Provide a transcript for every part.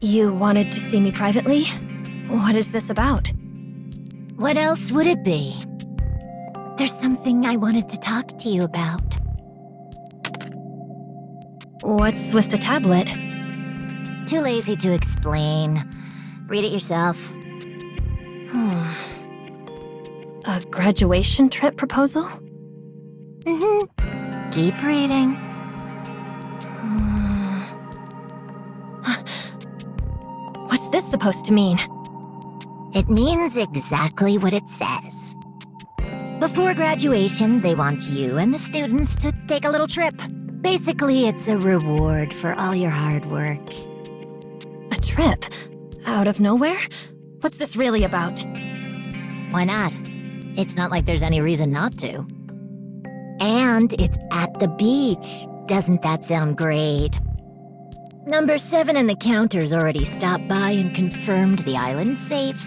You wanted to see me privately? What is this about? What else would it be? There's something I wanted to talk to you about. What's with the tablet? Too lazy to explain. Read it yourself. A graduation trip proposal? Keep reading. What's this supposed to mean? It means exactly what it says. Before graduation, they want you and the students to take a little trip. Basically, it's a reward for all your hard work. A trip? Out of nowhere? What's this really about? Why not? It's not like there's any reason not to. And it's at the beach. Doesn't that sound great? Number 7 in the counter's already stopped by and confirmed the island's safe,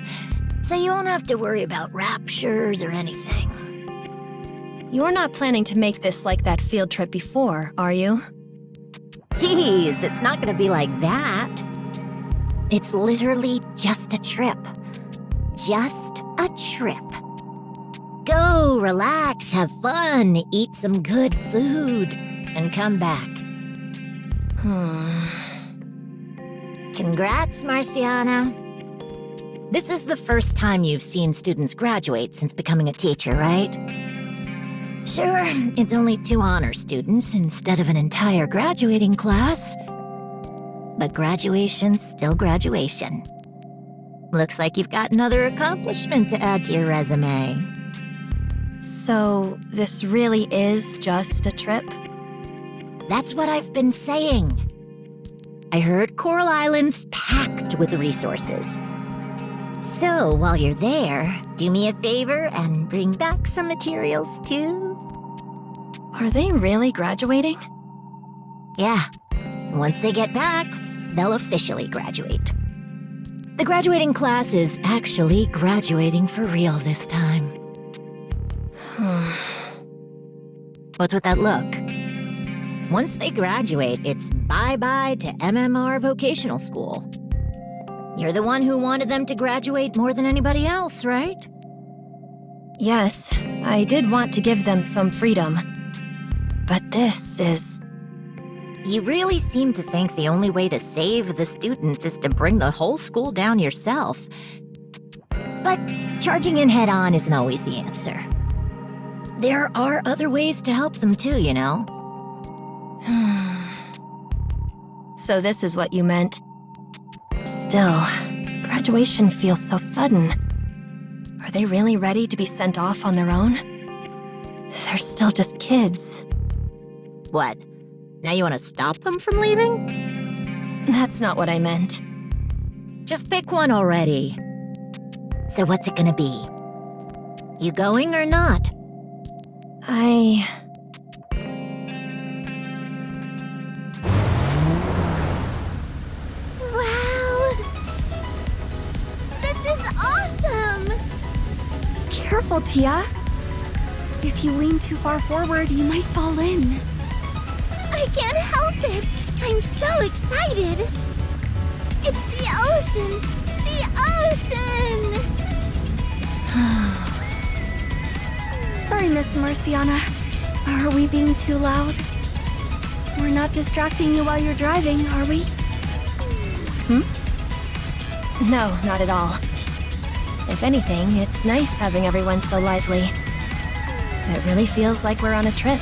so you won't have to worry about raptures or anything. You're not planning to make this like that field trip before, are you? Geez, it's not gonna be like that. It's literally just a trip. Just a trip. Go, relax, have fun, eat some good food, and come back. Congrats, Marciana. This is the first time you've seen students graduate since becoming a teacher, right? Sure, it's only 2 honor students instead of an entire graduating class. But graduation's still graduation. Looks like you've got another accomplishment to add to your resume. So, this really is just a trip? That's what I've been saying. I heard Coral Island's packed with resources. So, while you're there, do me a favor and bring back some materials too. Are they really graduating? Yeah. Once they get back, they'll officially graduate. The graduating class is actually graduating for real this time. What's with that look? Once they graduate, it's bye-bye to M.M.R vocational school. You're the one who wanted them to graduate more than anybody else, right? Yes, I did want to give them some freedom. But this is... You really seem to think the only way to save the students is to bring the whole school down yourself. But charging in head-on isn't always the answer. There are other ways to help them too, you know? So this is what you meant. Still, graduation feels so sudden. Are they really ready to be sent off on their own? They're still just kids. What? Now you want to stop them from leaving? That's not what I meant. Just pick one already. So what's it gonna be? You going or not? Wow! This is awesome! Careful, Tia. If you lean too far forward, you might fall in. I can't help it! I'm so excited! It's the ocean! The ocean! Sorry, Miss Marciana. Are we being too loud? We're not distracting you while you're driving, are we? No, not at all. If anything, it's nice having everyone so lively. It really feels like we're on a trip.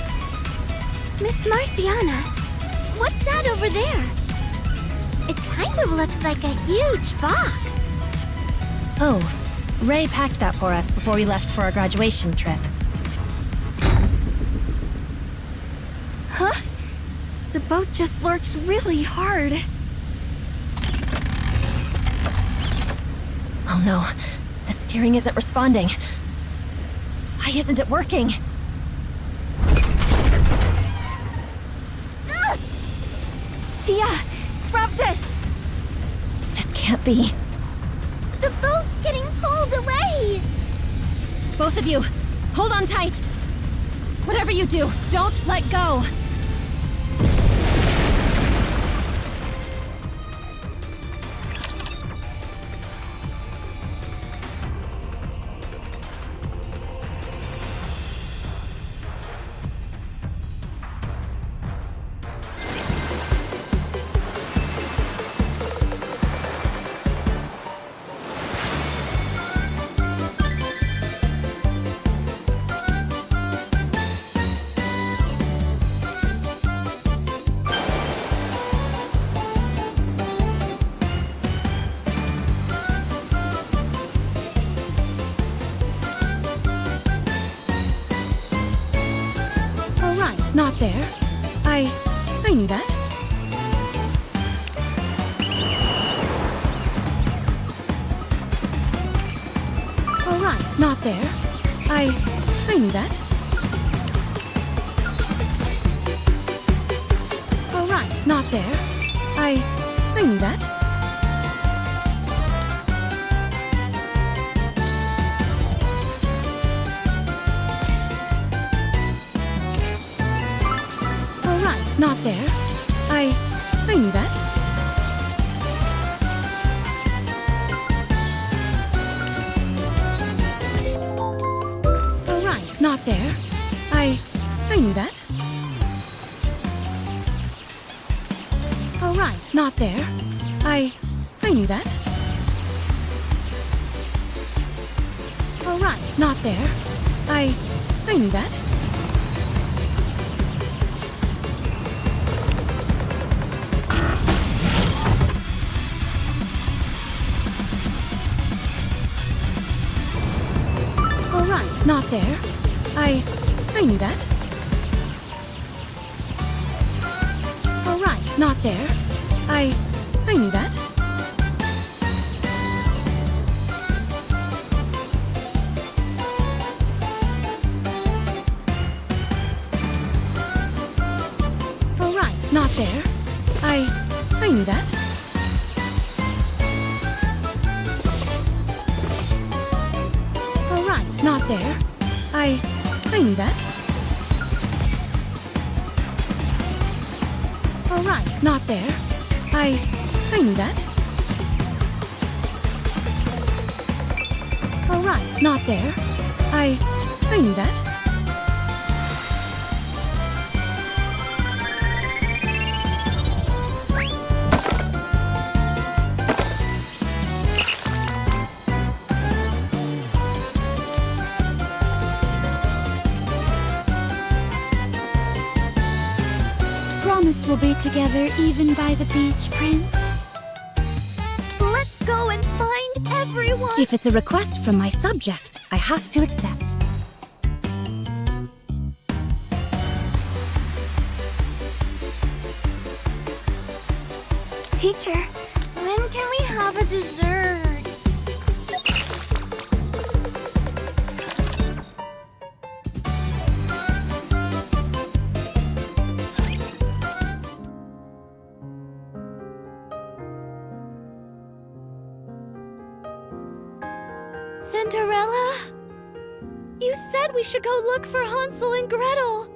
Miss Marciana, what's that over there? It kind of looks like a huge box. Oh, Ray packed that for us before we left for our graduation trip. Huh? The boat just lurched really hard. Oh no, the steering isn't responding. Why isn't it working? Tia, grab this! This can't be. The boat's getting pulled away! Both of you, hold on tight! Whatever you do, don't let go! not there. I knew that. All right, not there. I knew that. All right, not there. I knew that. All right, not there. I knew that. All right, not there. I knew that. All right, not there. I knew that. All right, not there. I knew that. All right, not there. I knew that. All right, not there. I knew that. All right, not there. I knew that. All right, not there. I knew that. All right, not there. I knew that. All right, not there. I knew that. Promise we'll be together even by the beach, Prince. Let's go and find everyone! If it's a request from my subject, I have to accept. Teacher, when can we have a dessert? Cinderella? You said we should go look for Hansel and Gretel.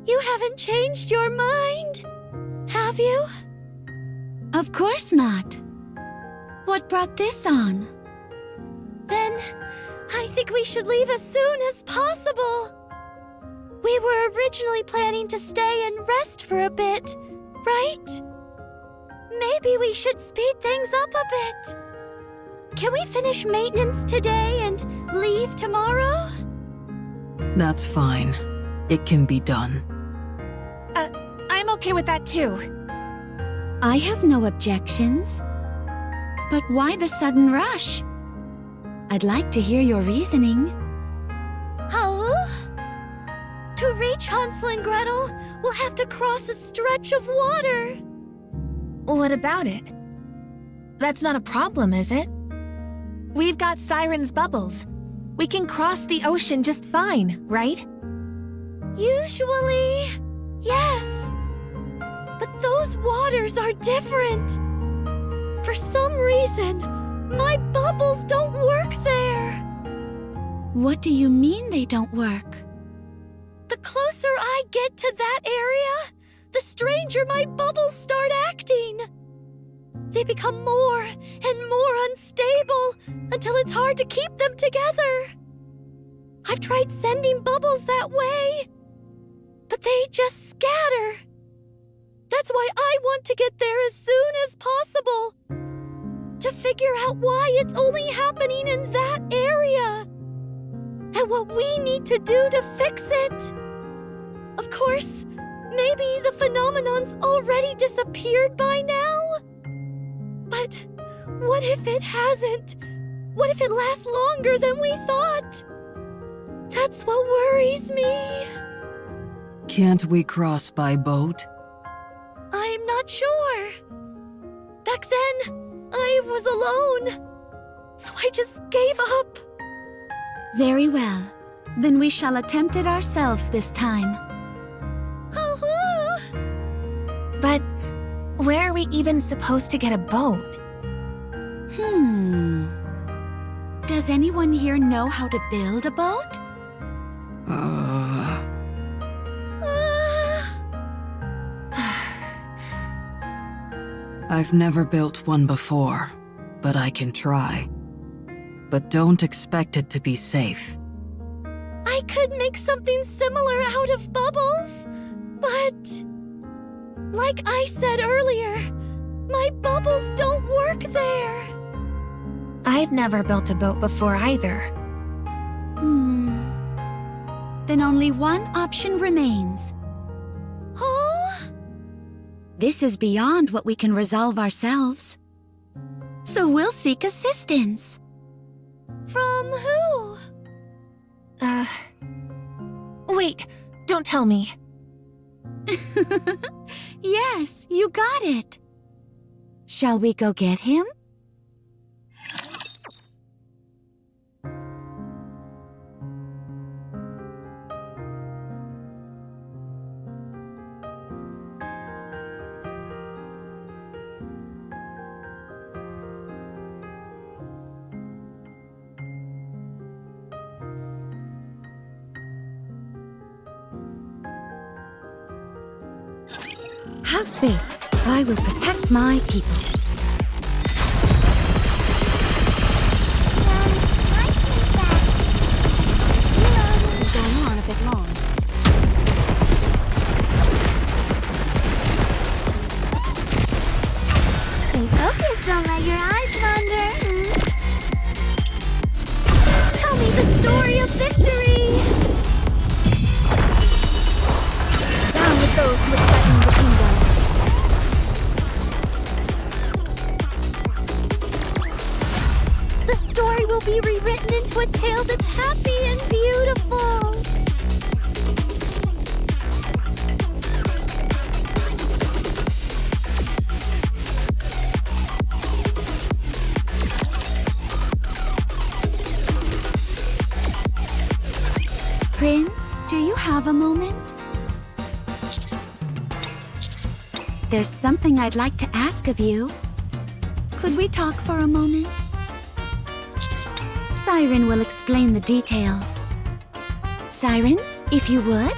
You haven't changed your mind, have you? Of course not. What brought this on? Then I think we should leave as soon as possible. We were originally planning to stay and rest for a bit, right? Maybe we should speed things up a bit. Can we finish maintenance today and leave tomorrow? That's fine. It can be done. I'm okay with that too. I have no objections. But why the sudden rush? I'd like to hear your reasoning. Oh? To reach Hansel and Gretel, we'll have to cross a stretch of water. What about it? That's not a problem, is it? We've got Siren's bubbles. We can cross the ocean just fine, right? Usually, yes. But those waters are different. For some reason, my bubbles don't work there. What do you mean they don't work? The closer I get to that area, the stranger my bubbles start acting. They become more and more unstable until it's hard to keep them together. I've tried sending bubbles that way, but they just scatter. That's why I want to get there as soon as possible, to figure out why it's only happening in that area, and what we need to do to fix it. Of course, maybe the phenomenon's already disappeared by now? But what if it hasn't? What if it lasts longer than we thought? That's what worries me. Can't we cross by boat? I'm not sure. Back then, I was alone. So I just gave up. Very well. Then we shall attempt it ourselves this time. But where are we even supposed to get a boat? Does anyone here know how to build a boat? I've never built one before, but I can try. But don't expect it to be safe. I could make something similar out of bubbles, but... like I said earlier, my bubbles don't work there. I've never built a boat before either. Then only one option remains. Oh? This is beyond what we can resolve ourselves. So we'll seek assistance. From who? Wait, don't tell me. Yes, you got it. Shall we go get him? Have faith. I will protect my people. Going on a bit long. Stay focused, don't let your eyes wander. Tell me the story of victory! Down with those who would threaten the kingdom. The story will be rewritten into a tale that's happy and beautiful. Prince, do you have a moment? There's something I'd like to ask of you. Could we talk for a moment? Siren will explain the details. Siren, if you would.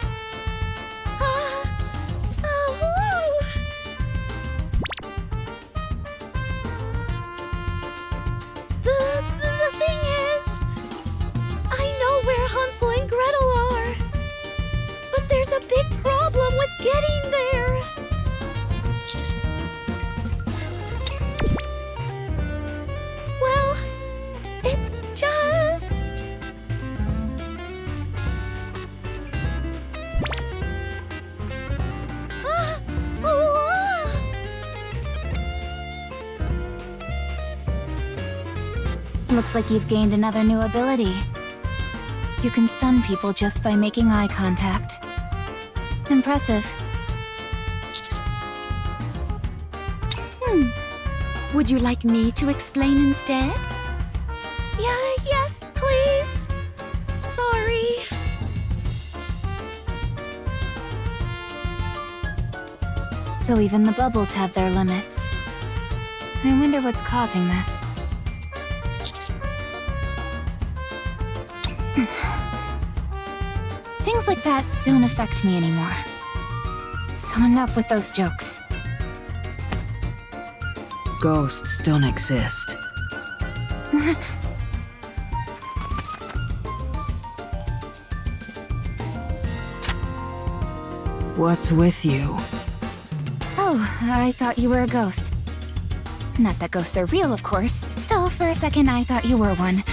The thing is, I know where Hansel and Gretel are, but there's a big problem with getting there. Well, it's just... Looks like you've gained another new ability. You can stun people just by making eye contact. Impressive. Would you like me to explain instead? Yes, please. Sorry. So even the bubbles have their limits. I wonder what's causing this. Things like that don't affect me anymore. So enough with those jokes. Ghosts don't exist. What's with you? Oh, I thought you were a ghost. Not that ghosts are real, of course. Still, for a second, I thought you were one.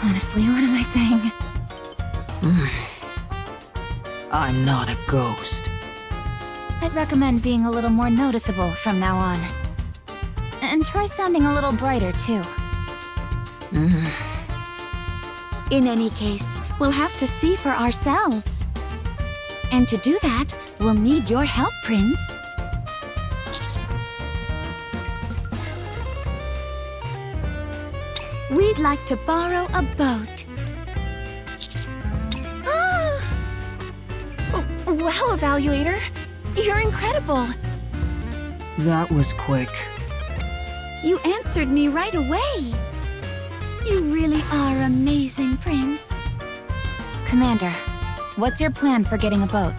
Honestly, what am I saying? I'm not a ghost. I'd recommend being a little more noticeable from now on. And try sounding a little brighter, too. In any case, we'll have to see for ourselves. And to do that, we'll need your help, Prince. We'd like to borrow a boat. Wow, Evaluator! You're incredible! That was quick. You answered me right away. You really are amazing, Prince. Commander, what's your plan for getting a boat?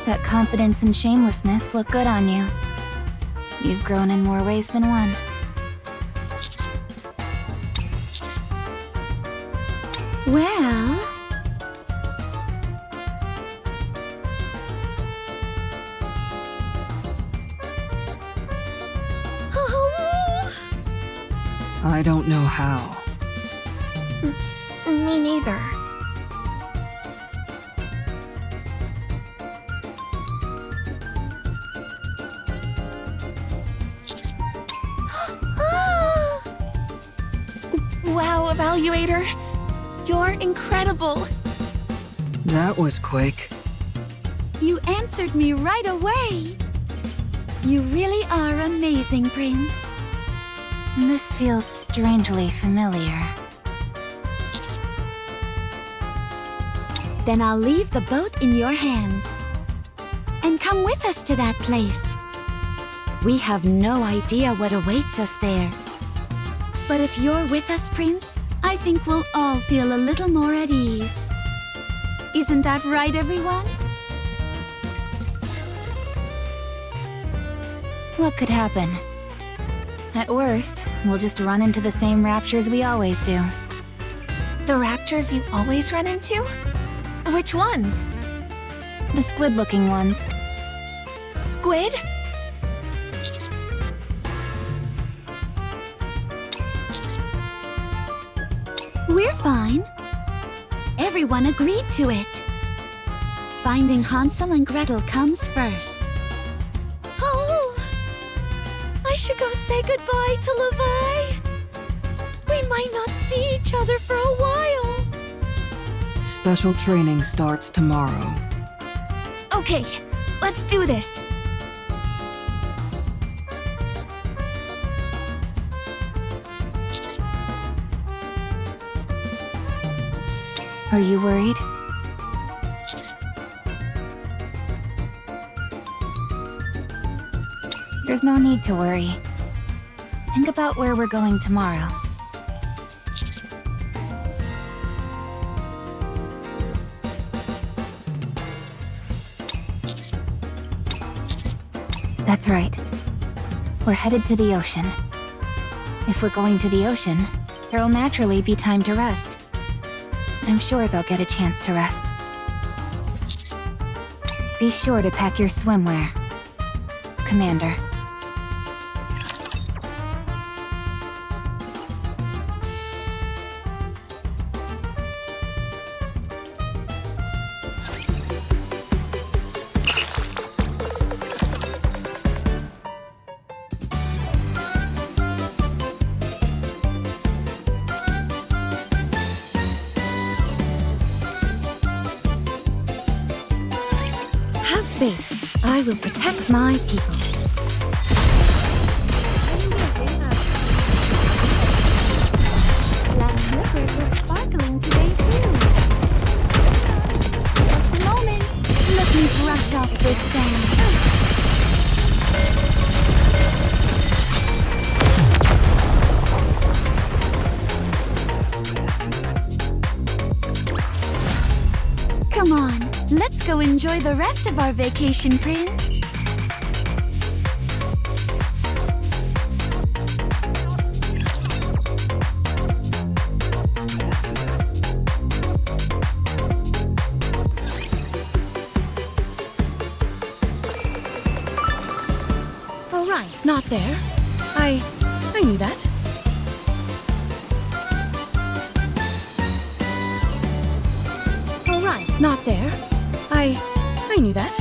That confidence and shamelessness look good on you. You've grown in more ways than one. Well... I don't know how. Me neither. Wow, Evaluator! You're incredible! That was quick. You answered me right away. You really are amazing, Prince. This feels strangely familiar. Then I'll leave the boat in your hands. And come with us to that place. We have no idea what awaits us there. But if you're with us, Prince, I think we'll all feel a little more at ease. Isn't that right, everyone? What could happen? At worst, we'll just run into the same raptures we always do. The raptures you always run into? Which ones? The squid-looking ones. Squid? We're fine. Everyone agreed to it. Finding Hansel and Gretel comes first. Oh! I should go say goodbye to Levi. We might not see each other for a while. Special training starts tomorrow. Okay, let's do this. Are you worried? There's no need to worry. Think about where we're going tomorrow. That's right. We're headed to the ocean. If we're going to the ocean, there'll naturally be time to rest. I'm sure they'll get a chance to rest. Be sure to pack your swimwear, Commander. Have faith. I will protect my people. Black slippers were sparkling today, too. Just a moment. Let me brush off this sand. Come on, let's go enjoy the rest of our vacation, Prince. All right, not there. I knew that. All right, not there. I knew that.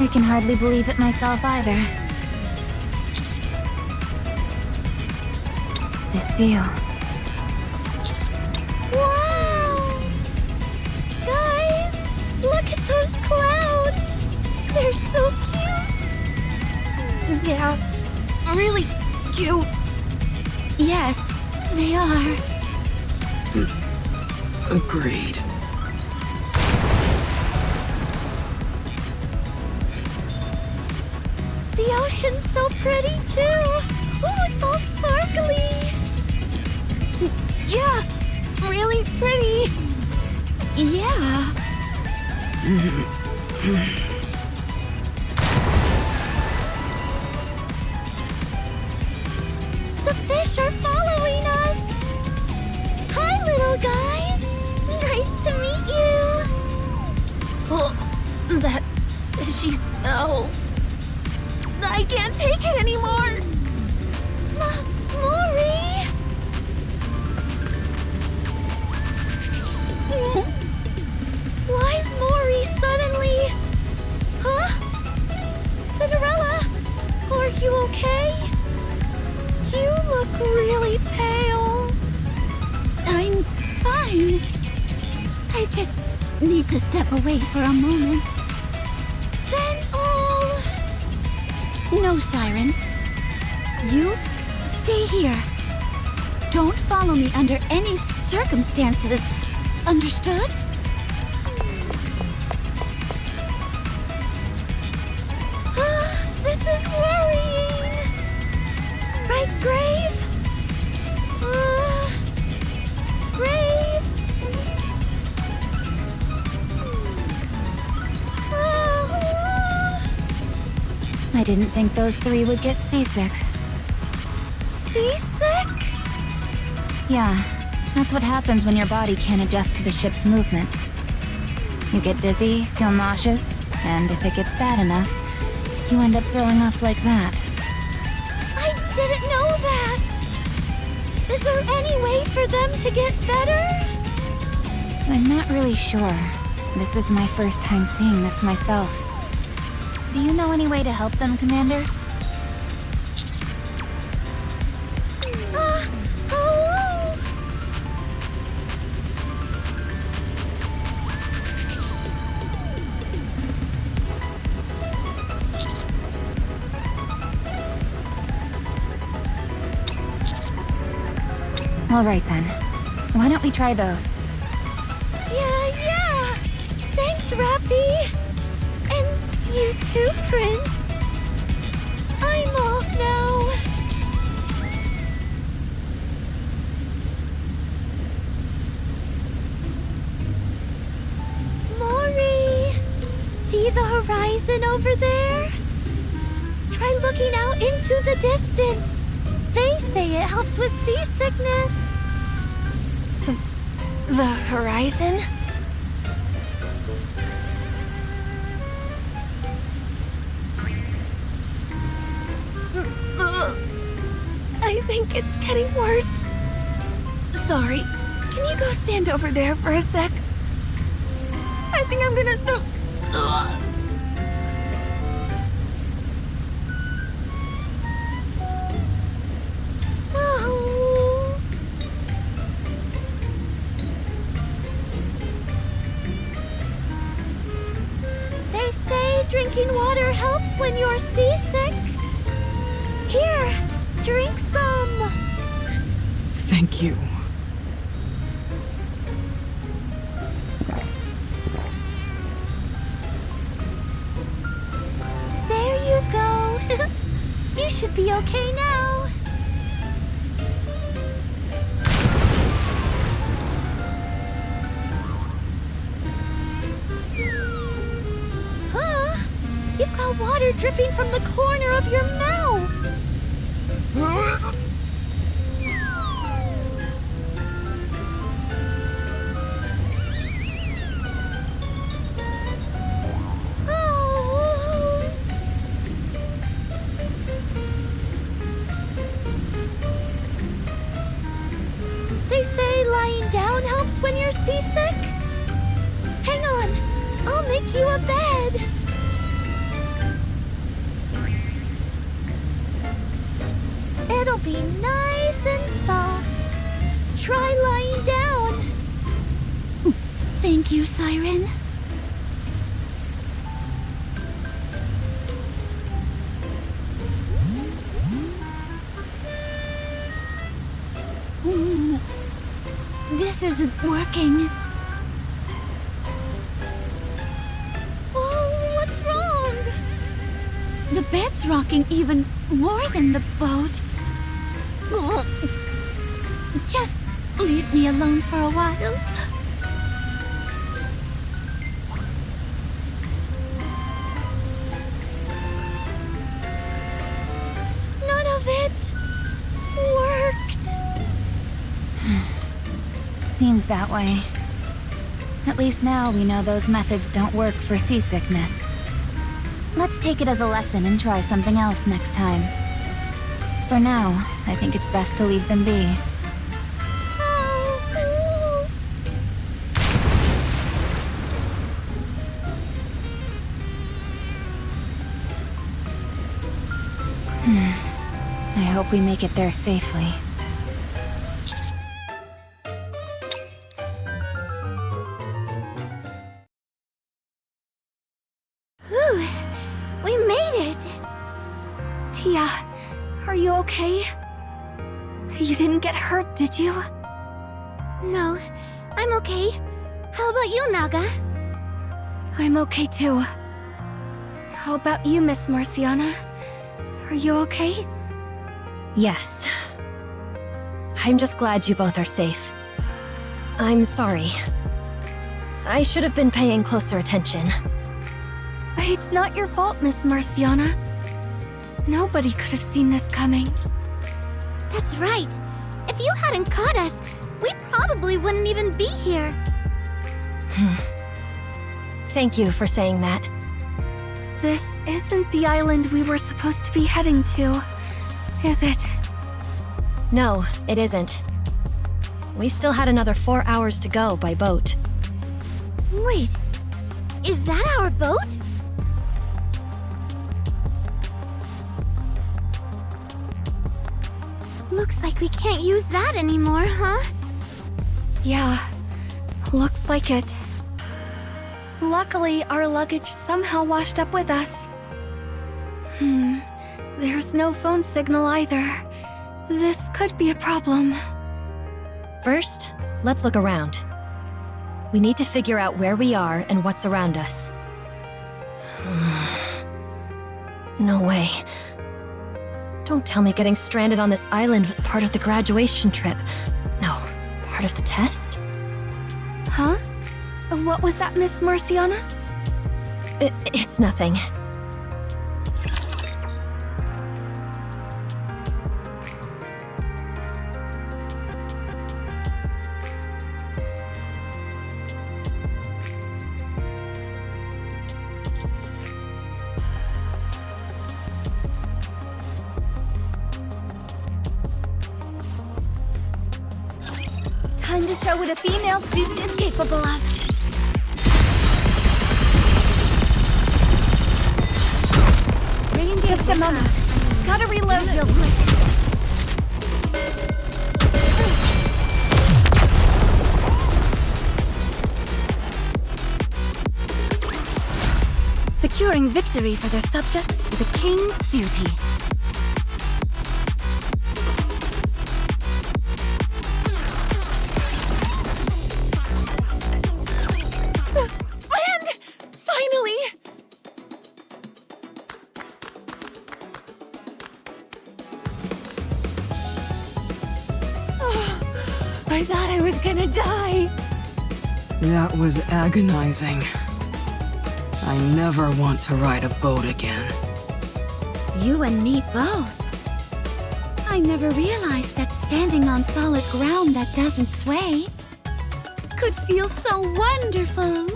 I can hardly believe it myself either. This view. Wow! Guys, look at those clouds! They're so cute! Yeah, really cute. Yes, they are. Agreed. The ocean's so pretty too! Ooh, it's all sparkly! Yeah, really pretty. Yeah. The fish are following us! Hi, little guys! Nice to meet you! Oh, that fishy smell. I can't take it anymore. Mori! Why's Mori suddenly? Huh? Cinderella? Are you okay? You look really pale. I'm fine. I just need to step away for a moment. Then No, Siren. You stay here. Don't follow me under any circumstances. Understood? This is worrying. Right, Grave? Grave? I didn't think those three would get seasick. Seasick? Yeah, that's what happens when your body can't adjust to the ship's movement. You get dizzy, feel nauseous, and if it gets bad enough, you end up throwing up like that. I didn't know that! Is there any way for them to get better? I'm not really sure. This is my first time seeing this myself. Do you know any way to help them, Commander? Oh! All right then. Why don't we try those? Yeah! Thanks, RAPI! And you too, Prince. I'm off now. Mori! See the horizon over there? Try looking out into the distance. They say it helps with seasickness. The horizon? I think it's getting worse. Sorry, can you go stand over there for a sec? I think I'm gonna... Oh. They say drinking water helps when you're seasick. Here, drink some. Thank you. There you go. You should be okay now. Huh? You've got water dripping from the corner of your mouth. Oh. They say lying down helps when you're seasick. Hang on, I'll make you a bed. It'll be nice and soft. Try lying down. Thank you, Siren. This isn't working. Oh, what's wrong? The bed's rocking even more than the boat. Ugh. Just leave me alone for a while. None of it worked. Seems that way. At least now we know those methods don't work for seasickness. Let's take it as a lesson and try something else next time. For now, I think it's best to leave them be. I hope we make it there safely. Whew, we made it. Tia, are you okay? You didn't get hurt, did you? No, I'm okay. How about you, Naga? I'm okay too. How about you, Miss Marciana? Are you okay? Yes. I'm just glad you both are safe. I'm sorry. I should have been paying closer attention. It's not your fault, Miss Marciana. Nobody could have seen this coming. That's right. If you hadn't caught us, we probably wouldn't even be here. Thank you for saying that. This isn't the island we were supposed to be heading to, is it? No, it isn't. We still had another 4 hours to go by boat. Wait, is that our boat? Looks like we can't use that anymore, huh? Yeah, looks like it. Luckily, our luggage somehow washed up with us. There's no phone signal either. This could be a problem. First, let's look around. We need to figure out where we are and what's around us. No way. Don't tell me getting stranded on this island was part of the graduation trip. No, part of the test? Huh? What was that, Miss Marciana? It's nothing. Time to show what a female student is capable of. Just a moment. Gotta reload real quick. Securing victory for their subjects is a king's duty. Land! Finally! I thought I was gonna die. That was agonizing. I never want to ride a boat again. You and me both. I never realized that standing on solid ground that doesn't sway could feel so wonderful.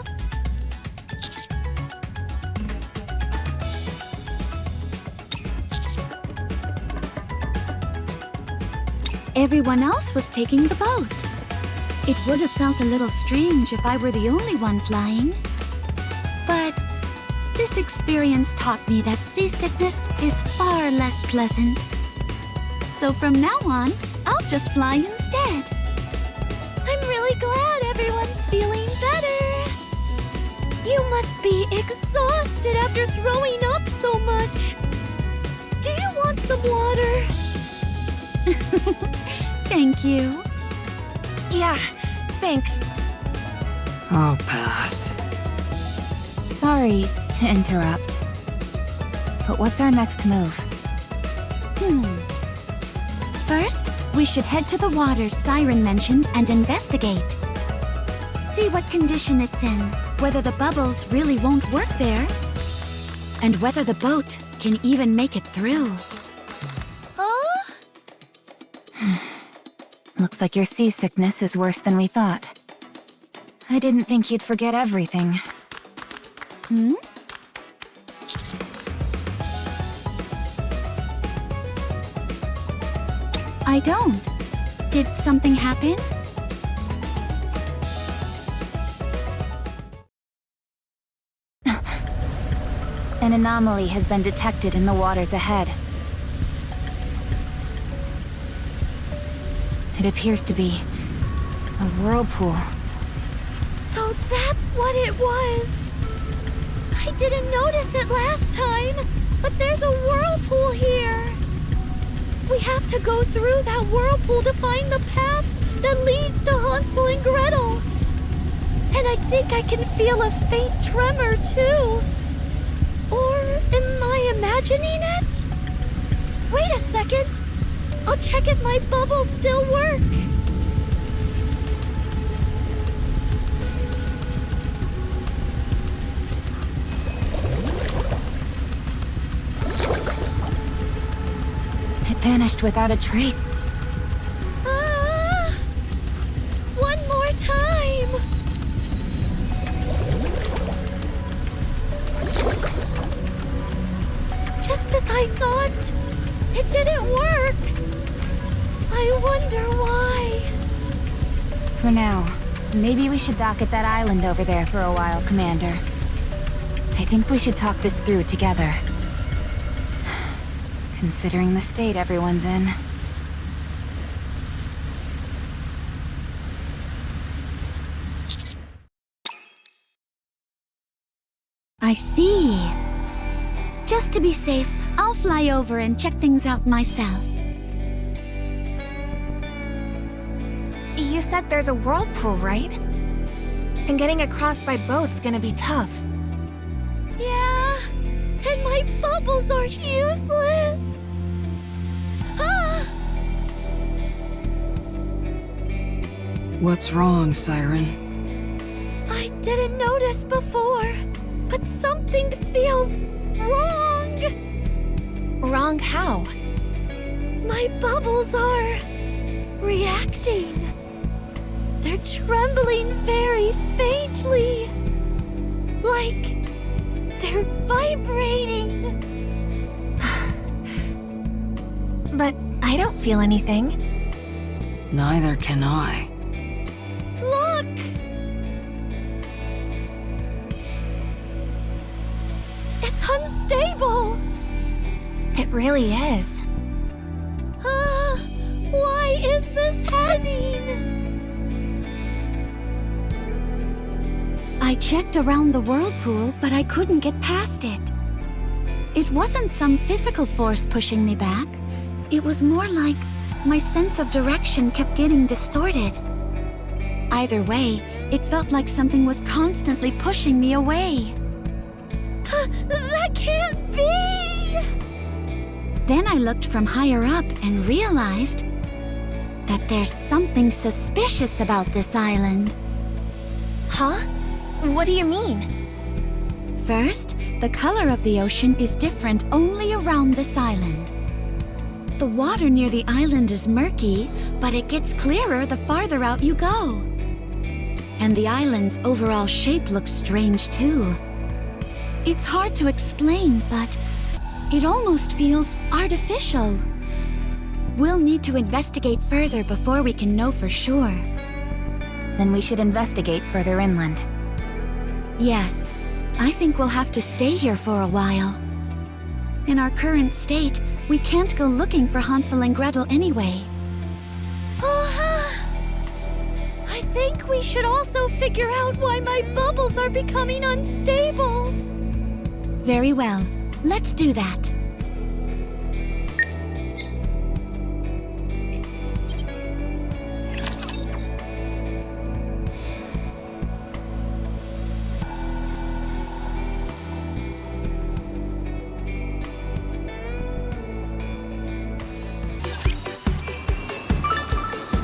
Everyone else was taking the boat. It would have felt a little strange if I were the only one flying. But this experience taught me that seasickness is far less pleasant. So from now on, I'll just fly instead. I'm really glad everyone's feeling better. You must be exhausted after throwing up so much. Do you want some water? Thank you. Yeah, thanks. I'll pass. Sorry to interrupt. But what's our next move? First, we should head to the waters Siren mentioned and investigate. See what condition it's in, whether the bubbles really won't work there, and whether the boat can even make it through. Oh? Looks like your seasickness is worse than we thought. I didn't think you'd forget everything. I don't. Did something happen? An anomaly has been detected in the waters ahead. It appears to be a whirlpool. So that's what it was. I didn't notice it last time, but there's a whirlpool here. We have to go through that whirlpool to find the path that leads to Hansel and Gretel. And I think I can feel a faint tremor too. Or am I imagining it? Wait a second. I'll check if my bubbles still work. It vanished without a trace. One more time. Just as I thought, it didn't work. I wonder why. For now, maybe we should dock at that island over there for a while, Commander. I think we should talk this through together. Considering the state everyone's in. I see. Just to be safe, I'll fly over and check things out myself. You said there's a whirlpool, right? And getting across by boat's gonna be tough. Yeah, and my bubbles are useless. What's wrong, Siren? I didn't notice before, but something feels wrong. Wrong how? My bubbles are reacting. They're trembling very faintly. Like they're vibrating. But I don't feel anything. Neither can I. Look! It's unstable. It really is. Why is this happening? I checked around the whirlpool, but I couldn't get past it. It wasn't some physical force pushing me back. It was more like my sense of direction kept getting distorted. Either way, it felt like something was constantly pushing me away. That can't be! Then I looked from higher up and realized that there's something suspicious about this island. Huh? What do you mean? First, the color of the ocean is different only around this island. The water near the island is murky, but it gets clearer the farther out you go. And the island's overall shape looks strange too. It's hard to explain, but it almost feels artificial. We'll need to investigate further before we can know for sure. Then we should investigate further inland. Yes, I think we'll have to stay here for a while. In our current state, we can't go looking for Hansel and Gretel anyway. I think we should also figure out why my bubbles are becoming unstable. Very well. Let's do that.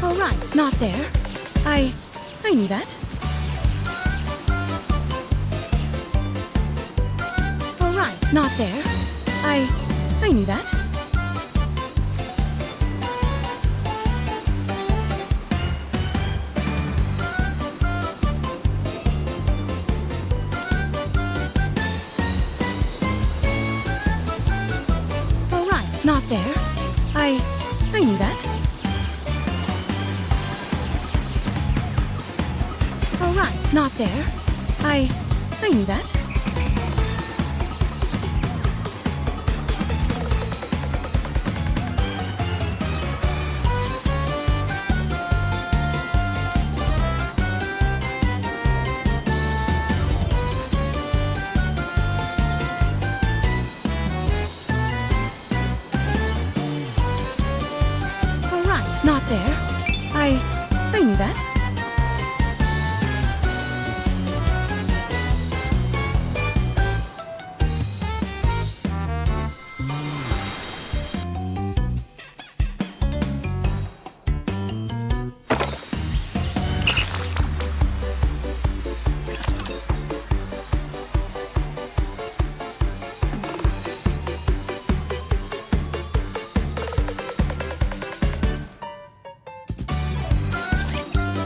All right, not there. I knew that. All right, not there. I knew that. All right, not there. I knew that. All right, not there. I knew that. All right, not there. I knew that.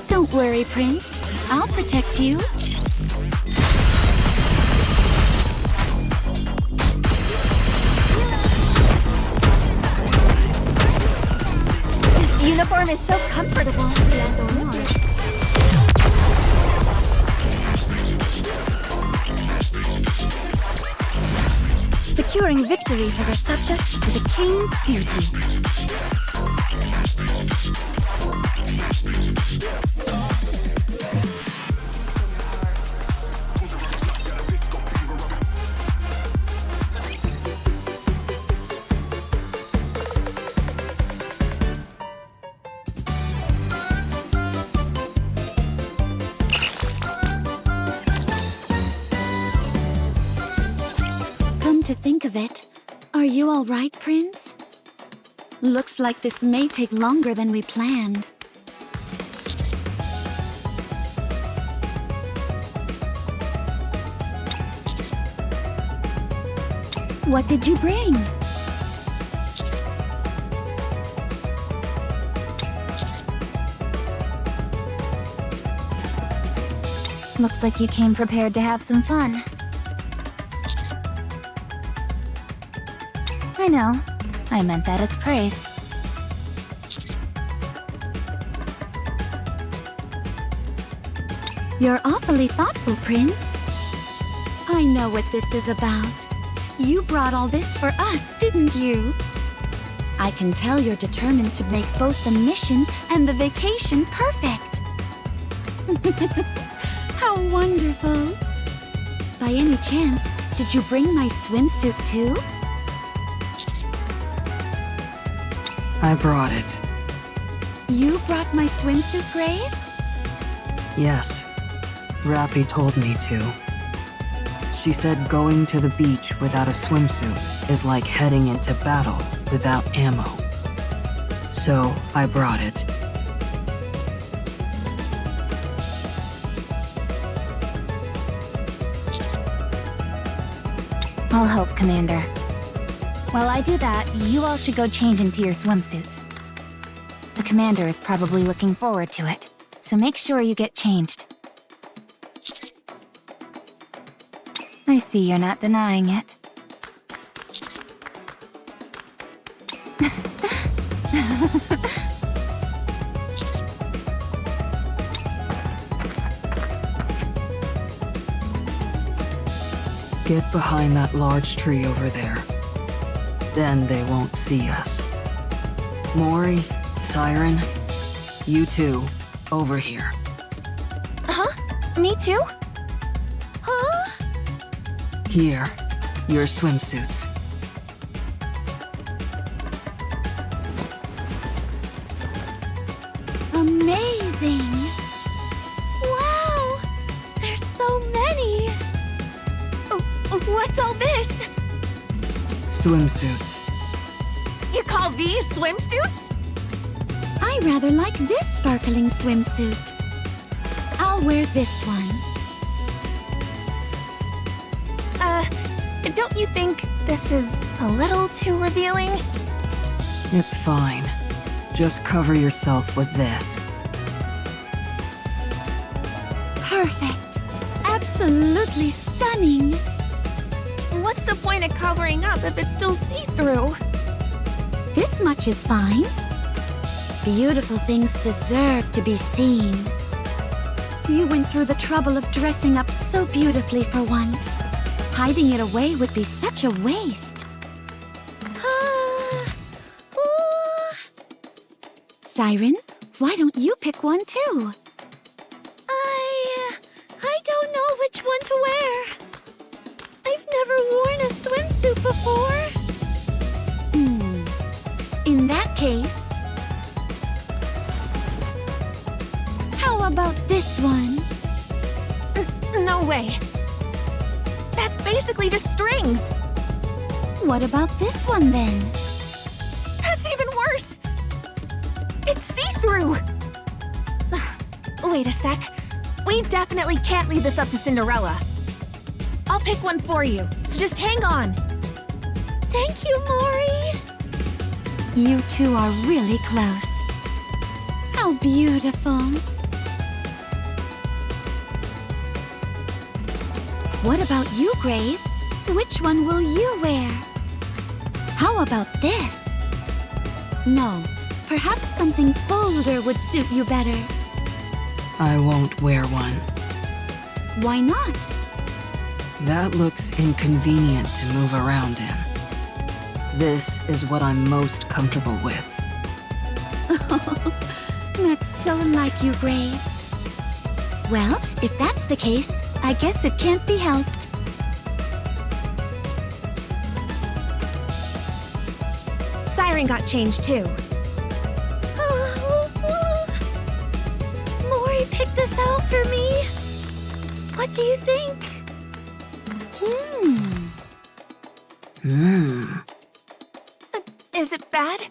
Don't worry, Prince. I'll protect you. This uniform is so comfortable. Securing victory for their subjects is a king's duty. To think of it, are you all right, Prince? Looks like this may take longer than we planned. What did you bring? Looks like you came prepared to have some fun. I know. I meant that as praise. You're awfully thoughtful, Prince. I know what this is about. You brought all this for us, didn't you? I can tell you're determined to make both the mission and the vacation perfect. How wonderful. By any chance, did you bring my swimsuit too? I brought it. You brought my swimsuit, Grave? Yes. RAPI told me to. She said going to the beach without a swimsuit is like heading into battle without ammo. So I brought it. I'll help, Commander. While I do that, you all should go change into your swimsuits. The Commander is probably looking forward to it, so make sure you get changed. I see you're not denying it. Get behind that large tree over there. Then they won't see us. Mori, Siren, you two, over here. Me too? Huh? Here, your swimsuits. Amazing! Wow! There's so many! What's all this? Swimsuits. You call these swimsuits? I rather like this sparkling swimsuit. I'll wear this one. Don't you think this is a little too revealing? It's fine. Just cover yourself with this. Perfect. Absolutely stunning. What's the point of covering up if it's still see-through? This much is fine. Beautiful things deserve to be seen. You went through the trouble of dressing up so beautifully for once. Hiding it away would be such a waste. Siren, why don't you pick one too? I don't know which one to wear. I've never worn a swimsuit before. In that case, how about this one? No way. That's basically just strings. What about this one then? That's even worse. It's see-through. Wait a sec. We definitely can't leave this up to Cinderella. I'll pick one for you, so just hang on. Thank you, Mori. You two are really close. How beautiful. What about you, Grave? Which one will you wear? How about this? No, perhaps something bolder would suit you better. I won't wear one. Why not? That looks inconvenient to move around in. This is what I'm most comfortable with. That's so like you, Grave. Well, if that's the case, I guess it can't be helped. Siren got changed too. Mori picked this out for me. What do you think? Is it bad?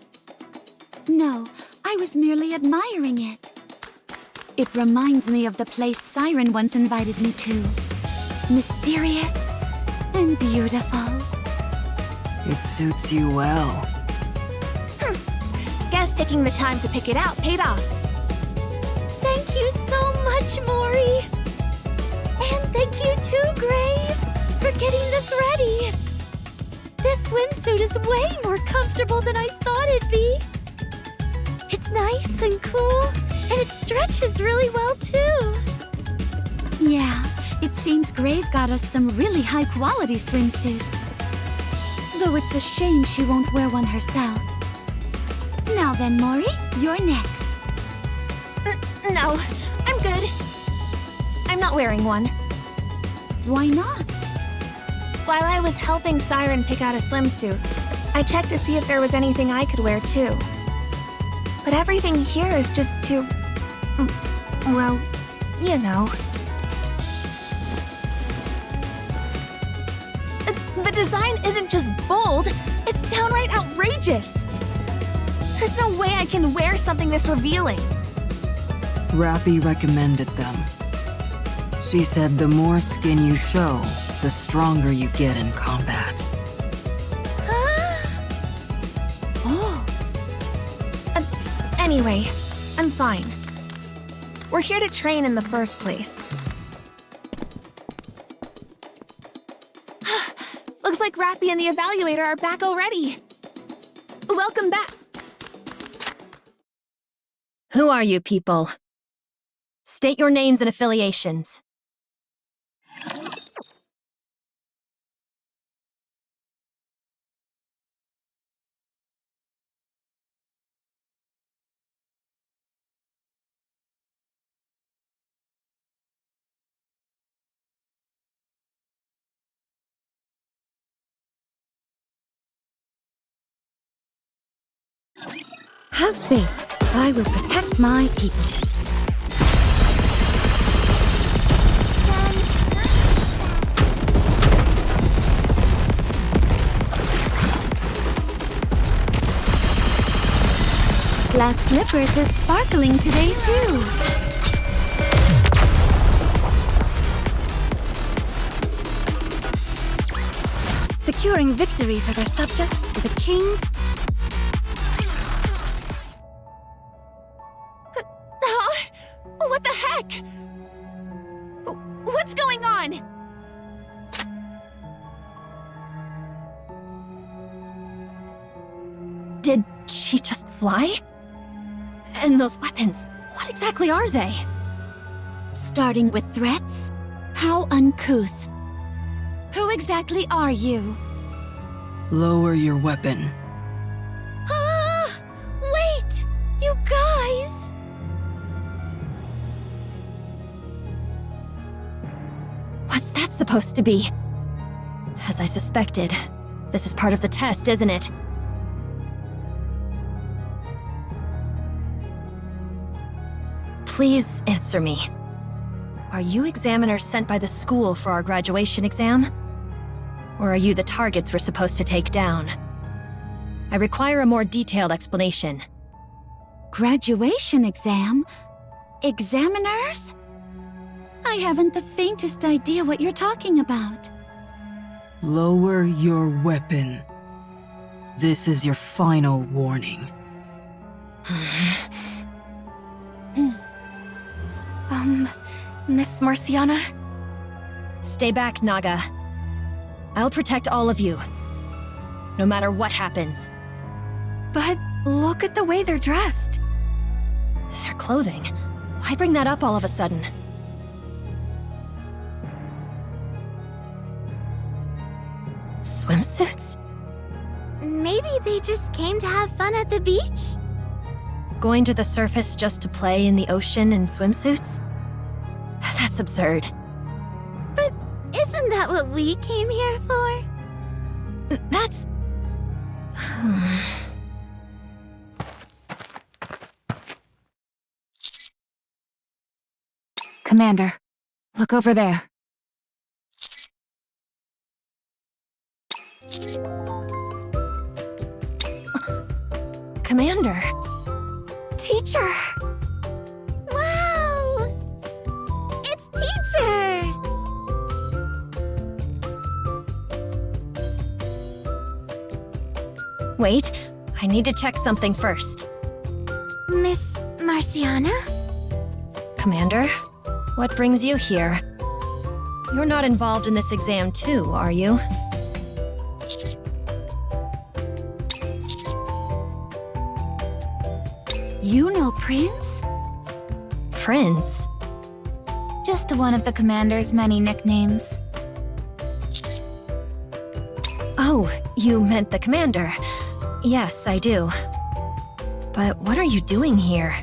No, I was merely admiring it. It reminds me of the place Siren once invited me to. Mysterious and beautiful. It suits you well. Guess taking the time to pick it out paid off. Thank you so much, Mori. And thank you too, Grave, for getting this ready. This swimsuit is way more comfortable than I thought it'd be. It's nice and cool, and it stretches really well too. Yeah, it seems Grave got us some really high-quality swimsuits. Though it's a shame she won't wear one herself. Now then, Mori, you're next. No, I'm good. I'm not wearing one. Why not? While I was helping Siren pick out a swimsuit, I checked to see if there was anything I could wear too. But everything here is just too... well, you know. The design isn't just bold, it's downright outrageous. There's no way I can wear something this revealing. RAPI recommended them. She said the more skin you show, the stronger you get in combat. Oh, Anyway, I'm fine. We're here to train in the first place. Looks like RAPI and the Evaluator are back already. Welcome back. Who are you people? State your names and affiliations. Have faith. I will protect my people. Glass Slippers is sparkling today, too. Securing victory for their subjects is a king's... What the heck? What's going on? Did she just fly? And those weapons, what exactly are they? Starting with threats? How uncouth. Who exactly are you? Lower your weapon. Wait! You guys! What's that supposed to be? As I suspected, this is part of the test, isn't it? Please answer me. Are you examiners sent by the school for our graduation exam? Or are you the targets we're supposed to take down? I require a more detailed explanation. Graduation exam? Examiners? I haven't the faintest idea what you're talking about. Lower your weapon. This is your final warning. Miss Marciana? Stay back, Naga. I'll protect all of you. No matter what happens. But look at the way they're dressed. Their clothing. Why bring that up all of a sudden? Swimsuits? Maybe they just came to have fun at the beach? Going to the surface just to play in the ocean in swimsuits? That's absurd. But isn't that what we came here for? That's... Commander, look over there. Commander. Teacher! Wow! It's Teacher! Wait, I need to check something first. Miss Marciana? Commander, what brings you here? You're not involved in this exam too, are you? You know Prince? Prince? Just one of the Commander's many nicknames. Oh, you meant the Commander. Yes, I do. But what are you doing here?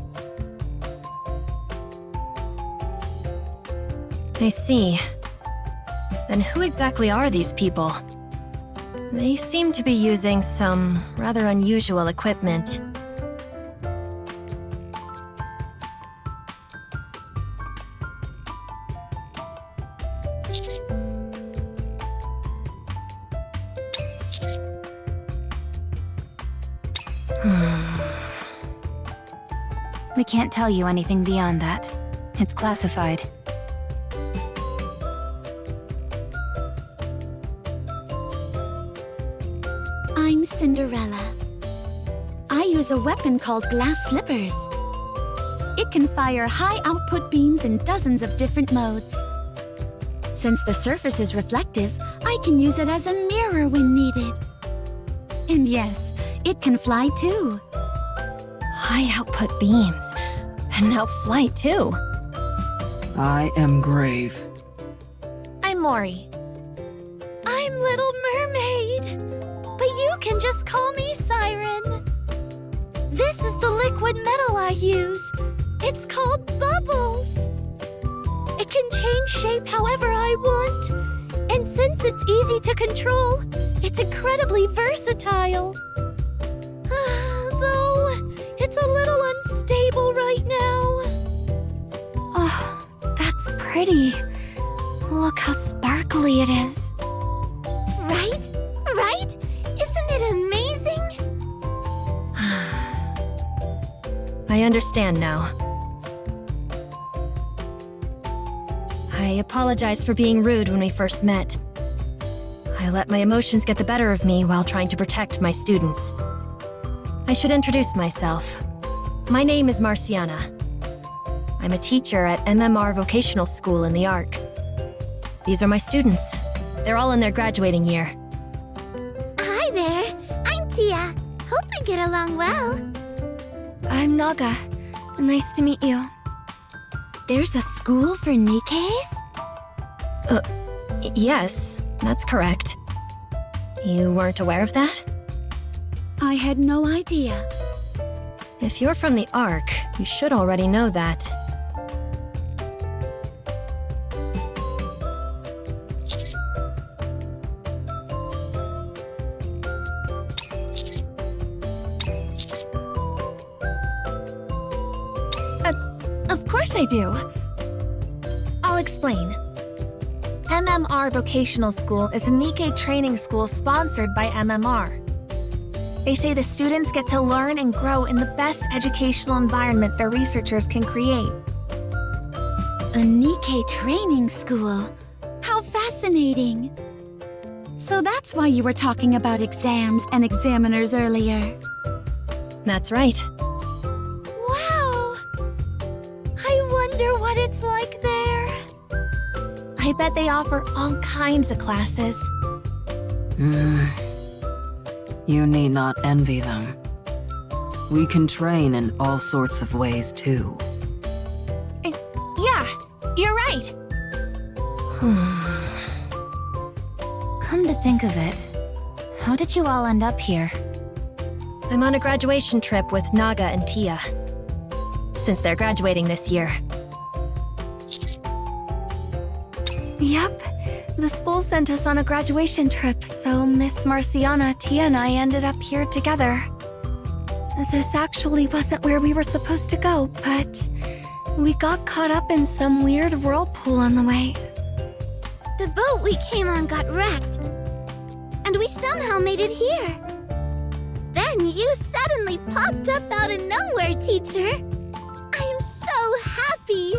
I see. Then who exactly are these people? They seem to be using some rather unusual equipment. We can't tell you anything beyond that. It's classified. I'm Cinderella. I use a weapon called Glass Slippers. It can fire high-output beams in dozens of different modes. Since the surface is reflective, I can use it as a mirror when needed. And yes, it can fly too. High output beams. And now flight too. I am Grave. I'm Mori. I'm Little Mermaid. But you can just call me Siren. This is the liquid metal I use. It's called Bubbles. It can change shape however I want. And since it's easy to control, it's incredibly versatile. Though, it's a little unstable right now. Oh, that's pretty. Look how sparkly it is. Right? Right? Isn't it amazing? I understand now. I apologize for being rude when we first met. I let my emotions get the better of me while trying to protect my students. I should introduce myself. My name is Marciana. I'm a teacher at M.M.R Vocational School in the Ark. These are my students. They're all in their graduating year. Hi there. I'm Tia. Hope we get along well. I'm Naga. Nice to meet you. There's a school for Nikkes? Yes, that's correct. You weren't aware of that? I had no idea. If you're from the Ark, you should already know that. Of course I do. I'll explain. M.M.R Vocational School is a Nikke training school sponsored by M.M.R. They say the students get to learn and grow in the best educational environment their researchers can create. A Nikke training school. How fascinating. So that's why you were talking about exams and examiners earlier. That's right. Wow! I wonder what it's like there. I bet they offer all kinds of classes. You need not envy them. We can train in all sorts of ways, too. Yeah, you're right. Come to think of it, how did you all end up here? I'm on a graduation trip with Naga and Tia, since they're graduating this year. Yep. The school sent us on a graduation trip, so Miss Marciana, Tia, and I ended up here together. This actually wasn't where we were supposed to go, but we got caught up in some weird whirlpool on the way. The boat we came on got wrecked, and we somehow made it here. Then you suddenly popped up out of nowhere, teacher. I'm so happy.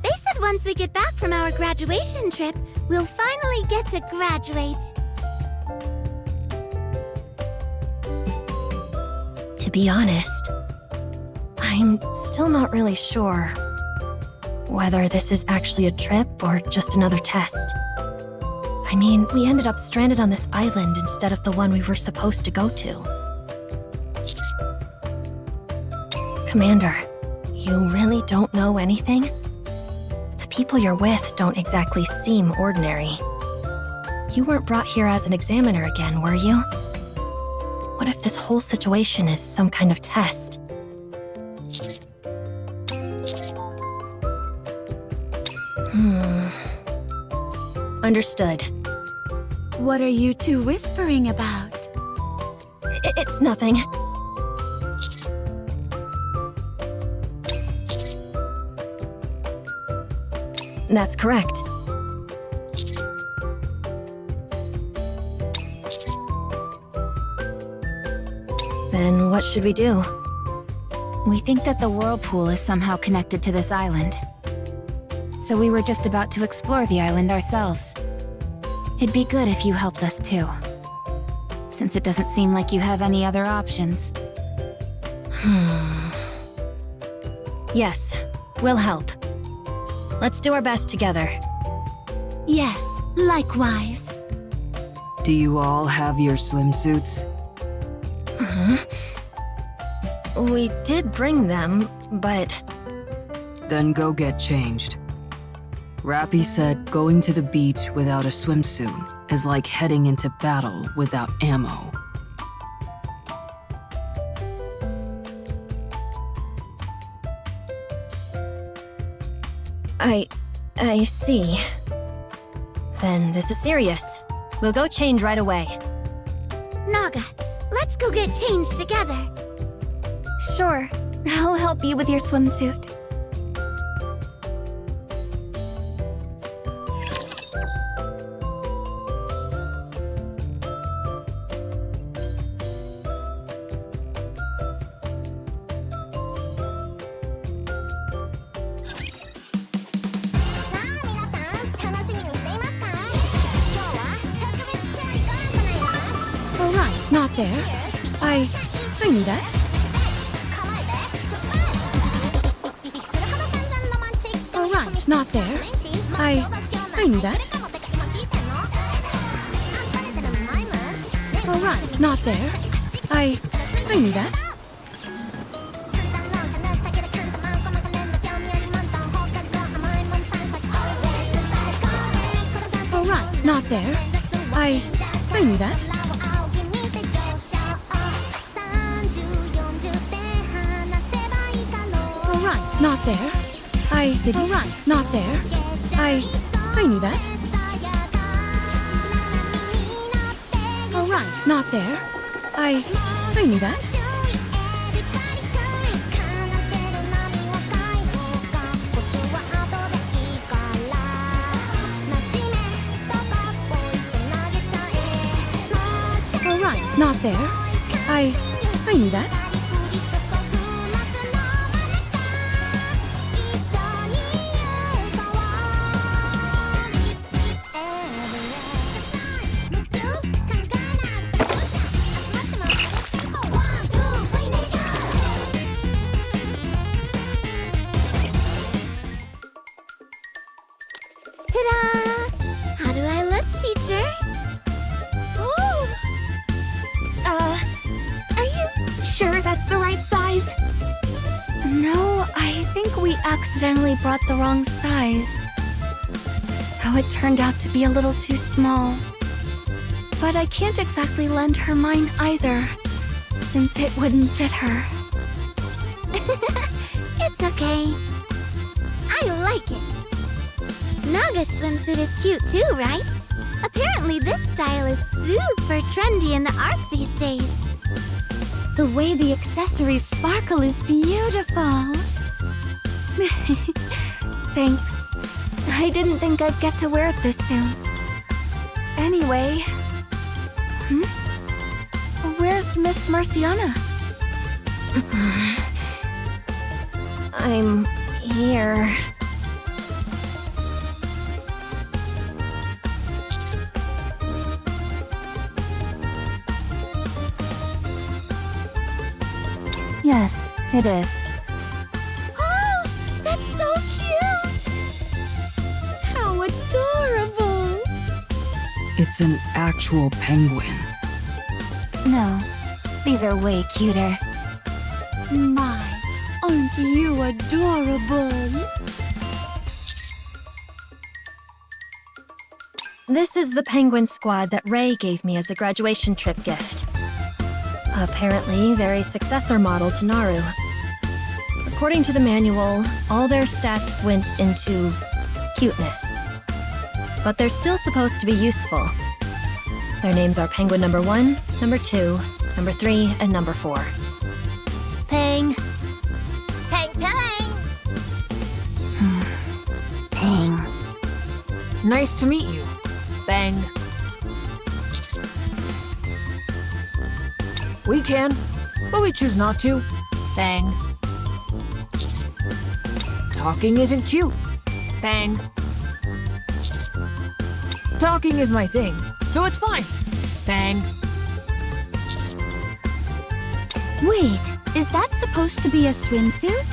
They said once we get back from our graduation trip, we'll finally get to graduate. To be honest, I'm still not really sure whether this is actually a trip or just another test. I mean, we ended up stranded on this island instead of the one we were supposed to go to. Commander, you really don't know anything? The people you're with don't exactly seem ordinary. You weren't brought here as an examiner again, were you? What if this whole situation is some kind of test? Understood. What are you two whispering about? It's nothing. That's correct. Then what should we do? We think that the whirlpool is somehow connected to this island. So we were just about to explore the island ourselves. It'd be good if you helped us too, since it doesn't seem like you have any other options. Yes, we'll help. Let's do our best together. Yes, likewise. Do you all have your swimsuits? We did bring them, but... Then go get changed. RAPI said going to the beach without a swimsuit is like heading into battle without ammo. I see. Then this is serious. We'll go change right away. Naga, let's go get changed together. Sure, I'll help you with your swimsuit. Alright, not there. I knew that. Alright, not there. I knew that. Alright, not there. I knew that. Alright, not there. I knew that. Alright, not there. Alright, not there. I knew that. Alright, not there. I knew that. Alright, not there. I knew that. Ta-da! How do I look, teacher? Oh! Are you sure that's the right size? No, I think we accidentally brought the wrong size. So it turned out to be a little too small. But I can't exactly lend her mine either, since it wouldn't fit her. It's okay. I like it. Naga's swimsuit is cute too, right? Apparently this style is super trendy in the arc these days. The way the accessories sparkle is beautiful. Thanks. I didn't think I'd get to wear it this soon. Anyway... Where's Miss Marciana? I'm here. Yes, it is. Oh, that's so cute! How adorable! It's an actual penguin. No, these are way cuter. My, aren't you adorable? This is the penguin squad that Ray gave me as a graduation trip gift. Apparently, they're a successor model to Naru. According to the manual, all their stats went into cuteness. But they're still supposed to be useful. Their names are Penguin number 1, number 2, number 3, and number 4. Peng. Pang, pang! Pang. Nice to meet you. Bang. We can, but we choose not to. Bang. Talking isn't cute. Bang. Talking is my thing, so it's fine. Bang. Wait, is that supposed to be a swimsuit?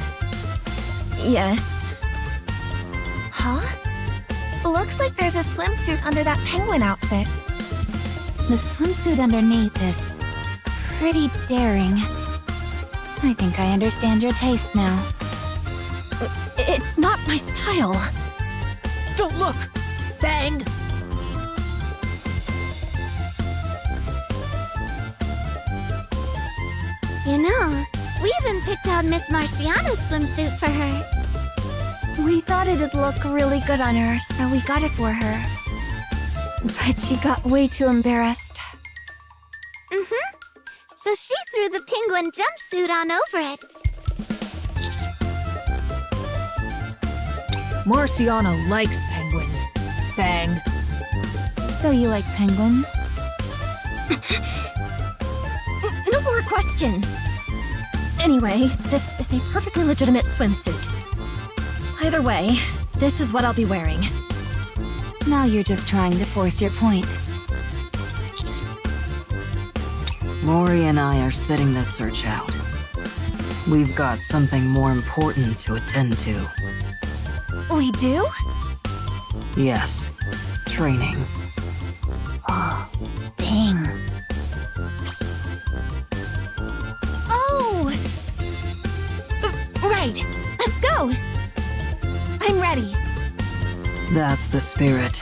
Yes. Huh? Looks like there's a swimsuit under that penguin outfit. The swimsuit underneath is pretty daring. I think I understand your taste now. It's not my style. Don't look. Bang. You know, we even picked out Miss Marciana's swimsuit for her. We thought it'd look really good on her, so we got it for her. But she got way too embarrassed. Mm-hmm. So she threw the penguin jumpsuit on over it. Marciana likes penguins. Bang. So you like penguins? No more questions. Anyway, this is a perfectly legitimate swimsuit. Either way, this is what I'll be wearing. Now you're just trying to force your point. Mori and I are sitting this search out. We've got something more important to attend to. We do? Yes, training. Bang. Oh! Right. Let's go. I'm ready. That's the spirit.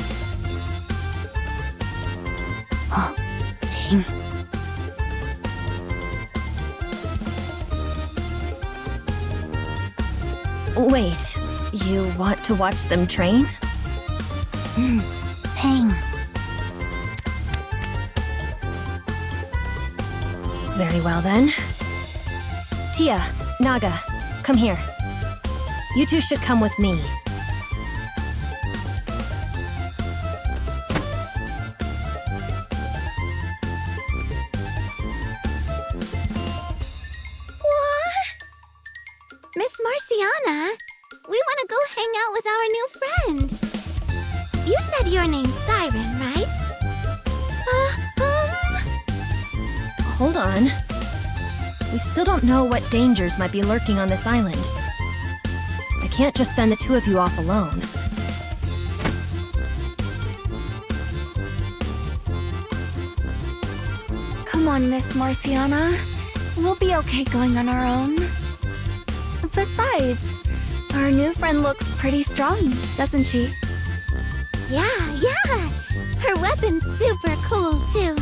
Bang. Wait, you want to watch them train? Bang. Very well then. Tia, Naga, come here. You two should come with me. Miss Marciana, we want to go hang out with our new friend. You said your name's Siren, right? Hold on. We still don't know what dangers might be lurking on this island. I can't just send the two of you off alone. Come on, Miss Marciana. We'll be okay going on our own. Besides, our new friend looks pretty strong, doesn't she? Yeah. Her weapon's super cool, too.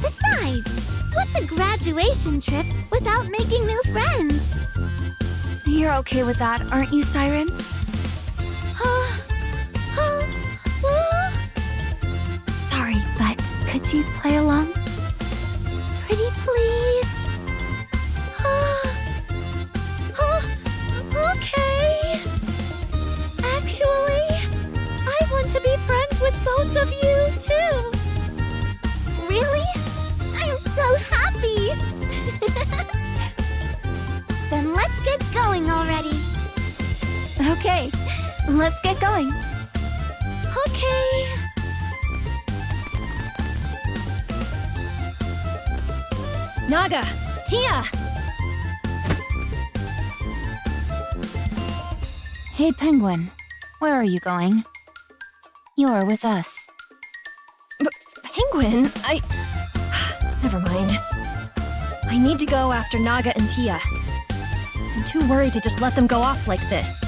Besides, what's a graduation trip without making new friends? You're okay with that, aren't you, Siren? Sorry, but could you play along? Pretty please? Okay. Actually, I want to be friends with both of you, too. Really? I'm so happy! Then let's get going already. Okay, let's get going. Okay. Naga! Tia! Hey, Penguin. Where are you going? You're with us. Penguin? Never mind. I need to go after Naga and Tia. I'm too worried to just let them go off like this.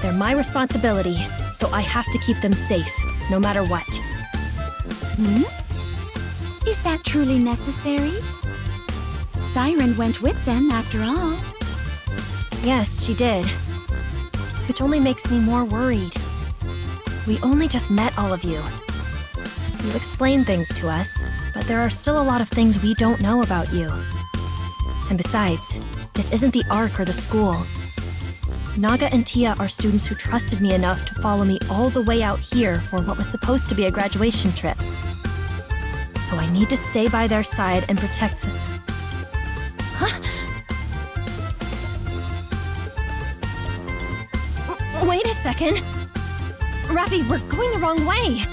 They're my responsibility, so I have to keep them safe, no matter what. Is that truly necessary? Siren went with them after all. Yes, she did. Which only makes me more worried. We only just met all of you. You explained things to us, but there are still a lot of things we don't know about you. And besides, this isn't the Ark or the school. Naga and Tia are students who trusted me enough to follow me all the way out here for what was supposed to be a graduation trip. So I need to stay by their side and protect them. Wait a second. RAPI, we're going the wrong way.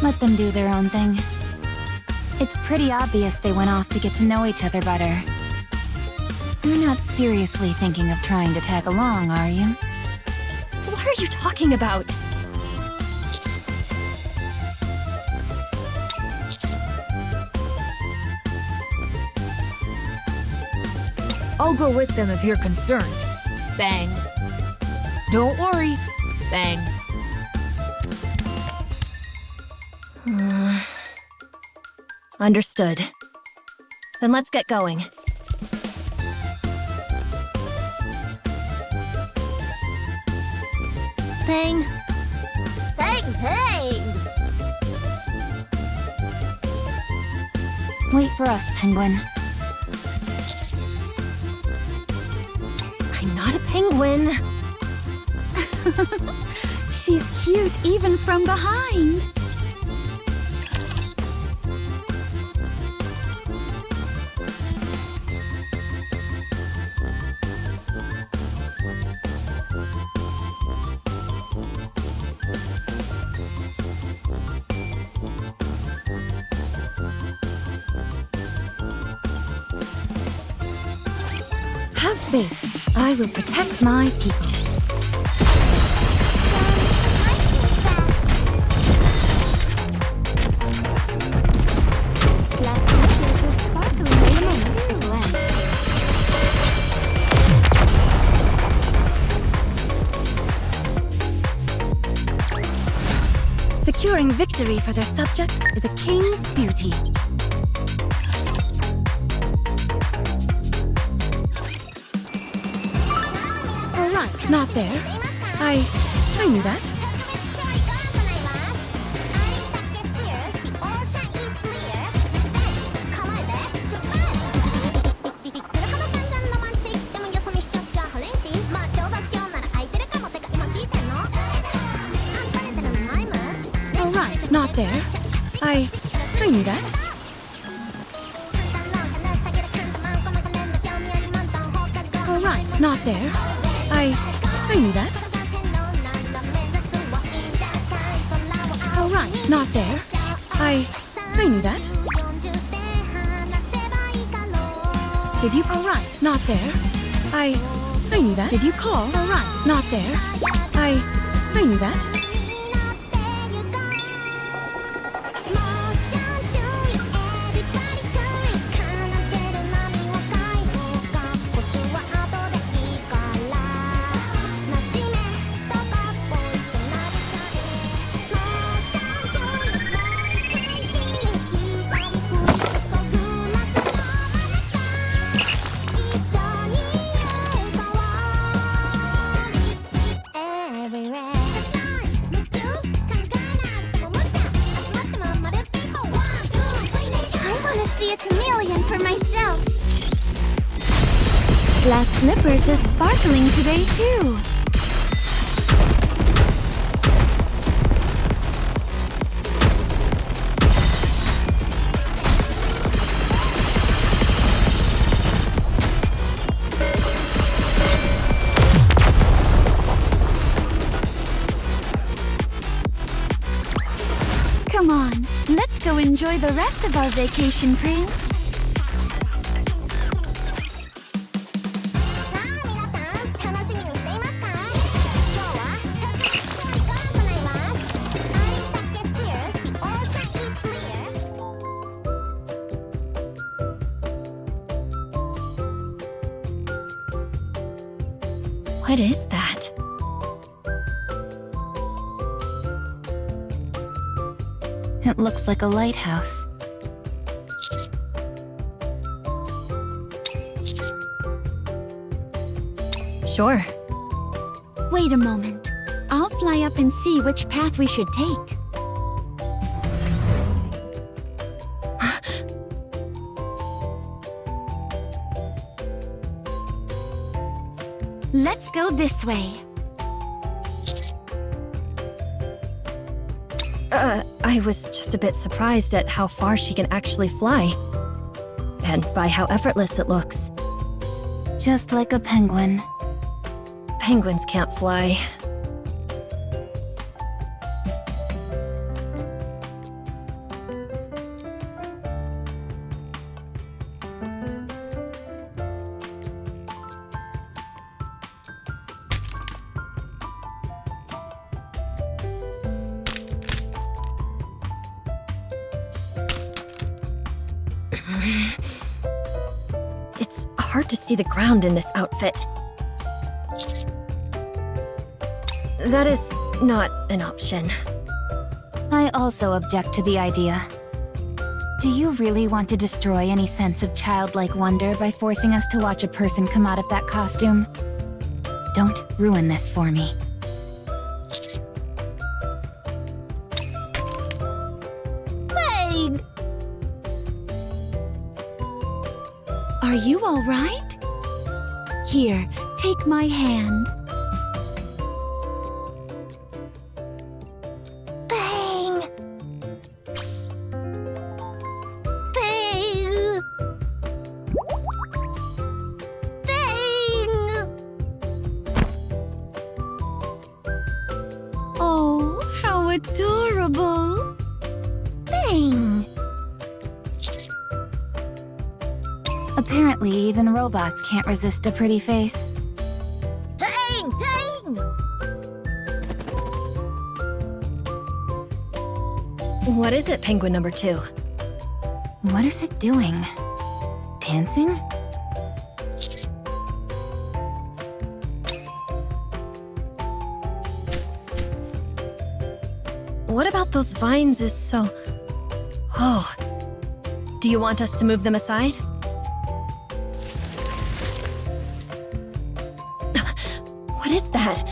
Let them do their own thing. It's pretty obvious they went off to get to know each other better. You're not seriously thinking of trying to tag along, are you? What are you talking about? I'll go with them if you're concerned. Bang. Don't worry. Bang. Understood. Then let's get going. Bang. Bang, bang! Wait for us, Penguin. I'm not a penguin. She's cute even from behind. Have faith. I will protect my people. Securing victory for their subjects is a king's duty. All right, not there. I knew that. All right, not there. I knew that. All right, not there. I knew that. All right, not there. I knew that. Did you? All right, not there. I knew that. Did you call? All right, not there. I knew that. Glass Slippers is sparkling today, too. Come on, let's go enjoy the rest of our vacation, Prince. What is that? It looks like a lighthouse. Sure. Wait a moment. I'll fly up and see which path we should take. Let's go this way. I was just a bit surprised at how far she can actually fly. And by how effortless it looks. Just like a penguin. Penguins can't fly. It's hard to see the ground in this outfit. That is not an option. I also object to the idea. Do you really want to destroy any sense of childlike wonder by forcing us to watch a person come out of that costume? Don't ruin this for me. you all right? Here, take my hand. Bang! Bang! Bang! Oh, how adorable! Bang! Apparently, even robots can't resist a pretty face. Bang! Bang! What is it, penguin number 2? What is it doing? Dancing? What about those vines is so... Oh. Do you want us to move them aside? What is that?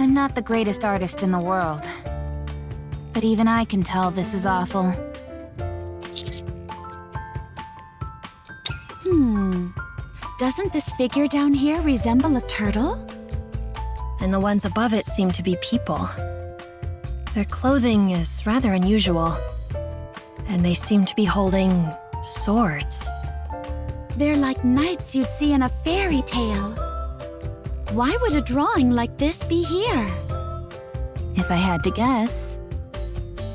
I'm not the greatest artist in the world. But even I can tell this is awful. Doesn't this figure down here resemble a turtle? And the ones above it seem to be people. Their clothing is rather unusual. And they seem to be holding swords. They're like knights you'd see in a fairy tale. Why would a drawing like this be here? If I had to guess,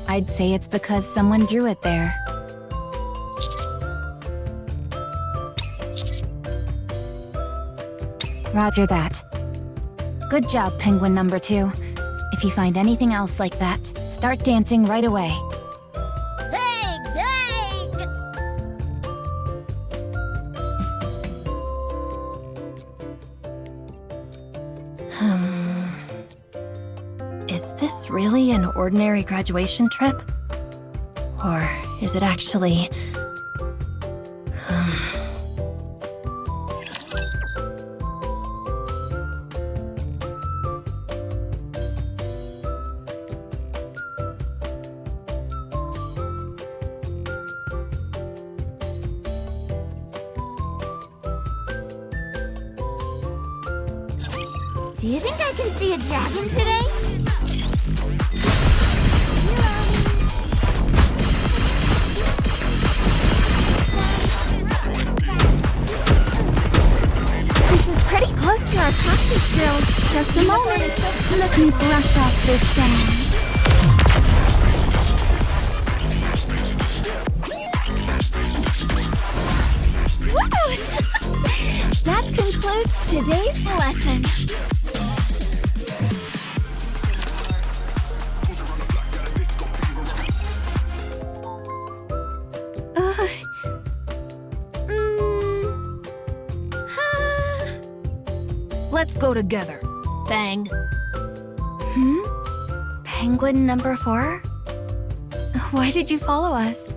I'd say it's because someone drew it there. Roger that. Good job, penguin number 2. If you find anything else like that, start dancing right away. Bang! Bang! Is this really an ordinary graduation trip? Or is it actually... Do you think I can see a dragon today? This is pretty close to our practice drills. Just a moment. Let me brush off this sand. That concludes today's lesson. Let's go together. Bang. Penguin number 4? Why did you follow us?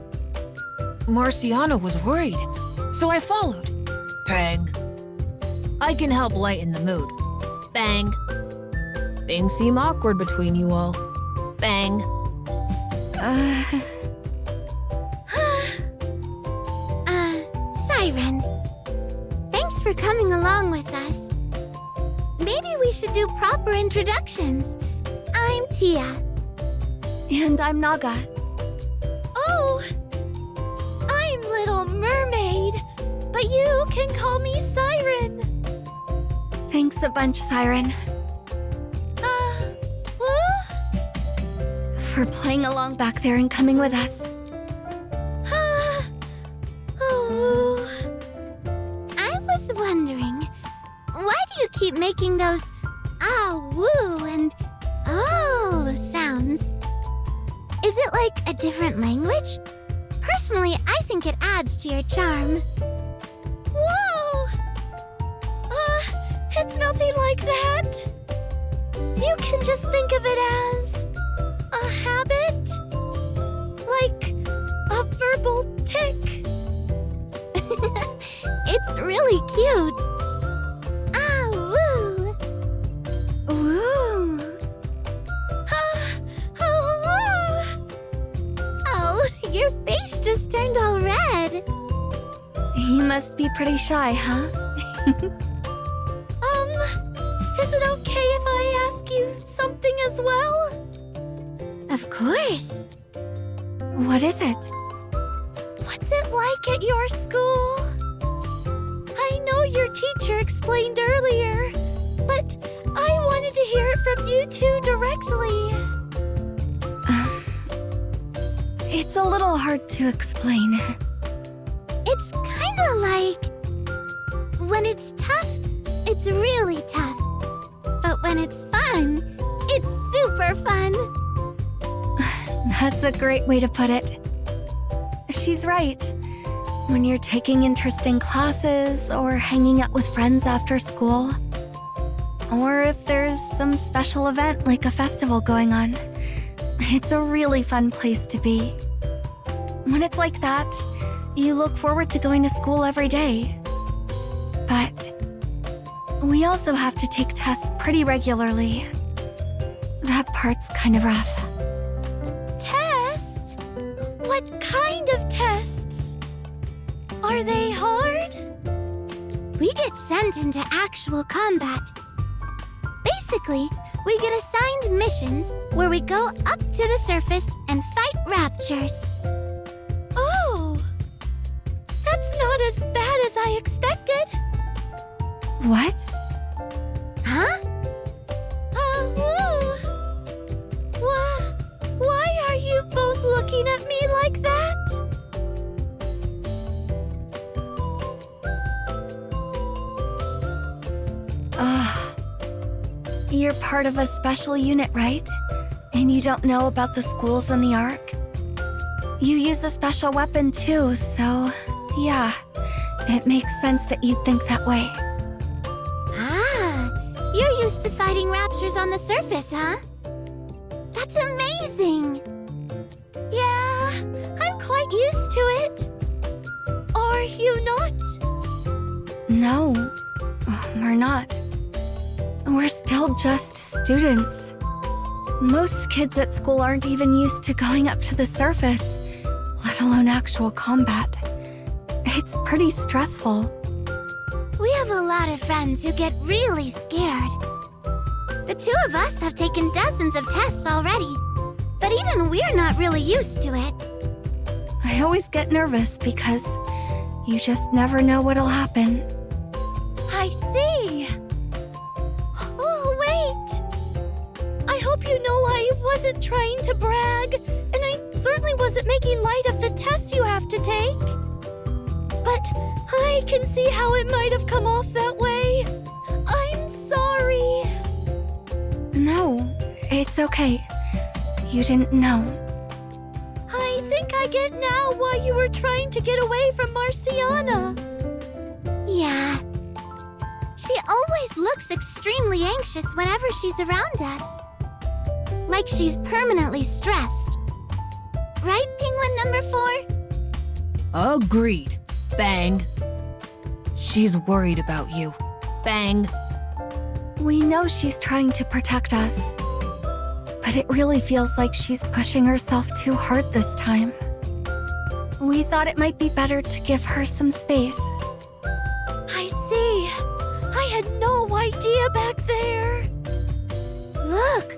Marciana was worried, so I followed. Bang. I can help lighten the mood. Bang. Things seem awkward between you all. Bang. Siren. Thanks for coming along with us. Maybe we should do proper introductions. I'm Tia. And I'm Naga. Oh, I'm Little Mermaid, but you can call me Siren. Thanks a bunch, Siren. For playing along back there and coming with us. I was wondering, why do you keep making those ah, woo, and oh sounds? Is it like a different language? Personally, I think it adds to your charm. Whoa! It's nothing like that. You can just think of it as a habit, like a verbal tic. It's really cute. Ah, woo. Woo. Oh, face just turned all red. You must be pretty shy, huh? Is it okay if I ask you something as well? Of course. What is it? What's it like at your school? I know your teacher explained earlier, but I wanted to hear it from you two directly. It's a little hard to explain. It's kinda like... when it's tough, it's really tough. But when it's fun, it's super fun. That's a great way to put it. She's right. When you're taking interesting classes or hanging out with friends after school, or if there's some special event like a festival going on, it's a really fun place to be. When it's like that, you look forward to going to school every day. But we also have to take tests pretty regularly. That part's kind of rough. Tests? What kind of tests? Are they hard? We get sent into actual combat. Basically, we get assigned missions where we go up to the surface and fight raptures. Oh! That's not as bad as I expected. What? Huh? Why are you both looking at me like that? You're part of a special unit, right? And you don't know about the schools and the Ark? You use a special weapon too, so yeah, it makes sense that you'd think that way. Ah, you're used to fighting raptors on the surface, huh? That's amazing! Yeah, I'm quite used to it. Are you not? No, we're not. We're still just students. Most kids at school aren't even used to going up to the surface, let alone actual combat. It's pretty stressful. We have a lot of friends who get really scared. The two of us have taken dozens of tests already, but even we're not really used to it. I always get nervous because you just never know what'll happen. I see. Oh, wait. I hope you know I wasn't trying to brag, and I certainly wasn't making light of the tests you have to take. But I can see how it might have come off that way. I'm sorry. No, it's okay. You didn't know. I think I get now why you were trying to get away from Marciana. Yeah. She always looks extremely anxious whenever she's around us. Like she's permanently stressed. Right, Penguin number 4? Agreed. Bang. She's worried about you. Bang. We know she's trying to protect us, but it really feels like she's pushing herself too hard this time. We thought it might be better to give her some space. I see. I had no idea back there. Look!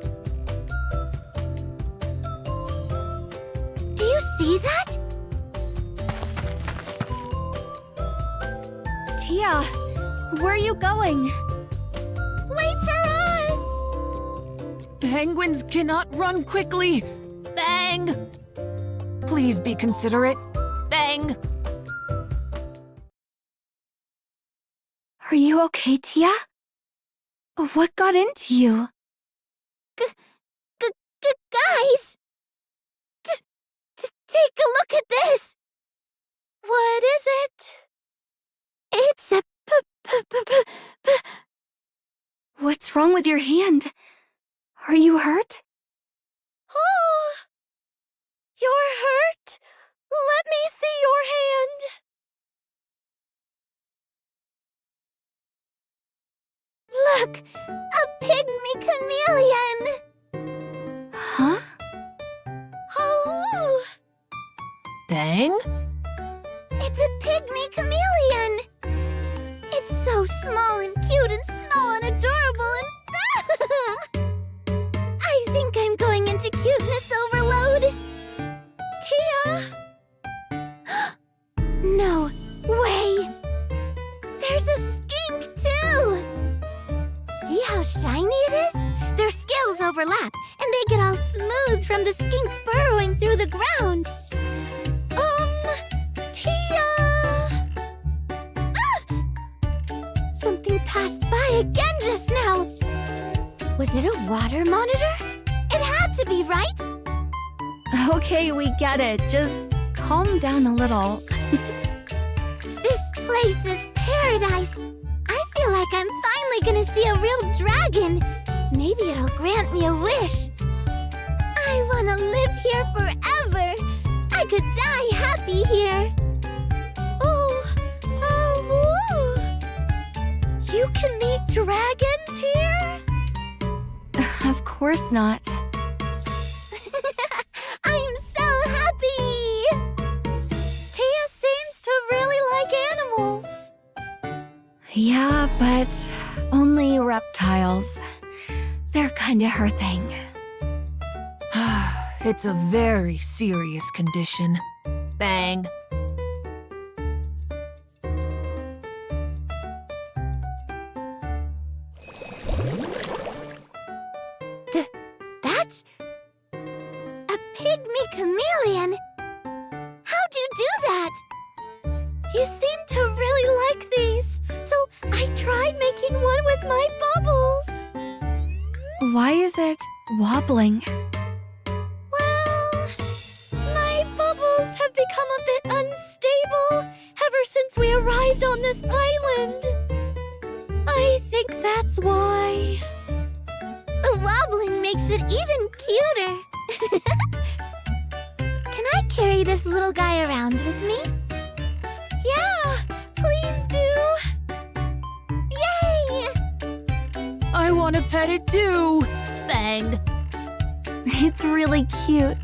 Do you see that? Tia, where are you going? Wait for us! Penguins cannot run quickly. Bang. Please be considerate. Bang. Are you okay, Tia? What got into you? Guys! Take a look at this! What is it? It's a What's wrong with your hand? Are you hurt? Oh! You're hurt? Let me see your hand. Look! A pygmy chameleon! Huh? Oh! Bang. Bang? It's a pygmy chameleon! It's so small and cute and small and adorable and... I think I'm going into cuteness overload. Tia! No way! There's a skink, too! See how shiny it is? Their scales overlap, and they get all smooth from the skink burrowing through the ground. Tia! Something passed by again just now. Was it a water monitor? It had to be, right? Okay, we get it. Just calm down a little. This place is paradise. I feel like I'm finally gonna see a real dragon. Maybe it'll grant me a wish. I wanna live here forever. I could die happy here. You can meet dragons here? Of course not. I'm so happy! Tia seems to really like animals. Yeah, but only reptiles. They're kinda her thing. It's a very serious condition. Bang. That's a pygmy chameleon. How'd you do that? You seem to really like these, so I tried making one with my bubbles. Why is it wobbling? Well, my bubbles have become a bit unstable ever since we arrived on this island. I think that's why. The wobbling makes it even cuter. Can I carry this little guy around with me? Yeah, please do. Yay! I want to pet it too. Bang. It's really cute.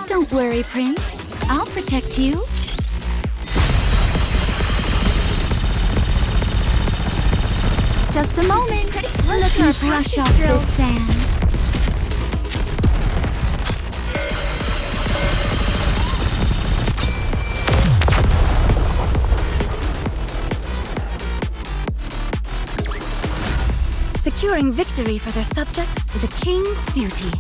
Don't worry, Prince. I'll protect you. Just a moment. Let me brush off this sand. Securing victory for their subjects is a king's duty.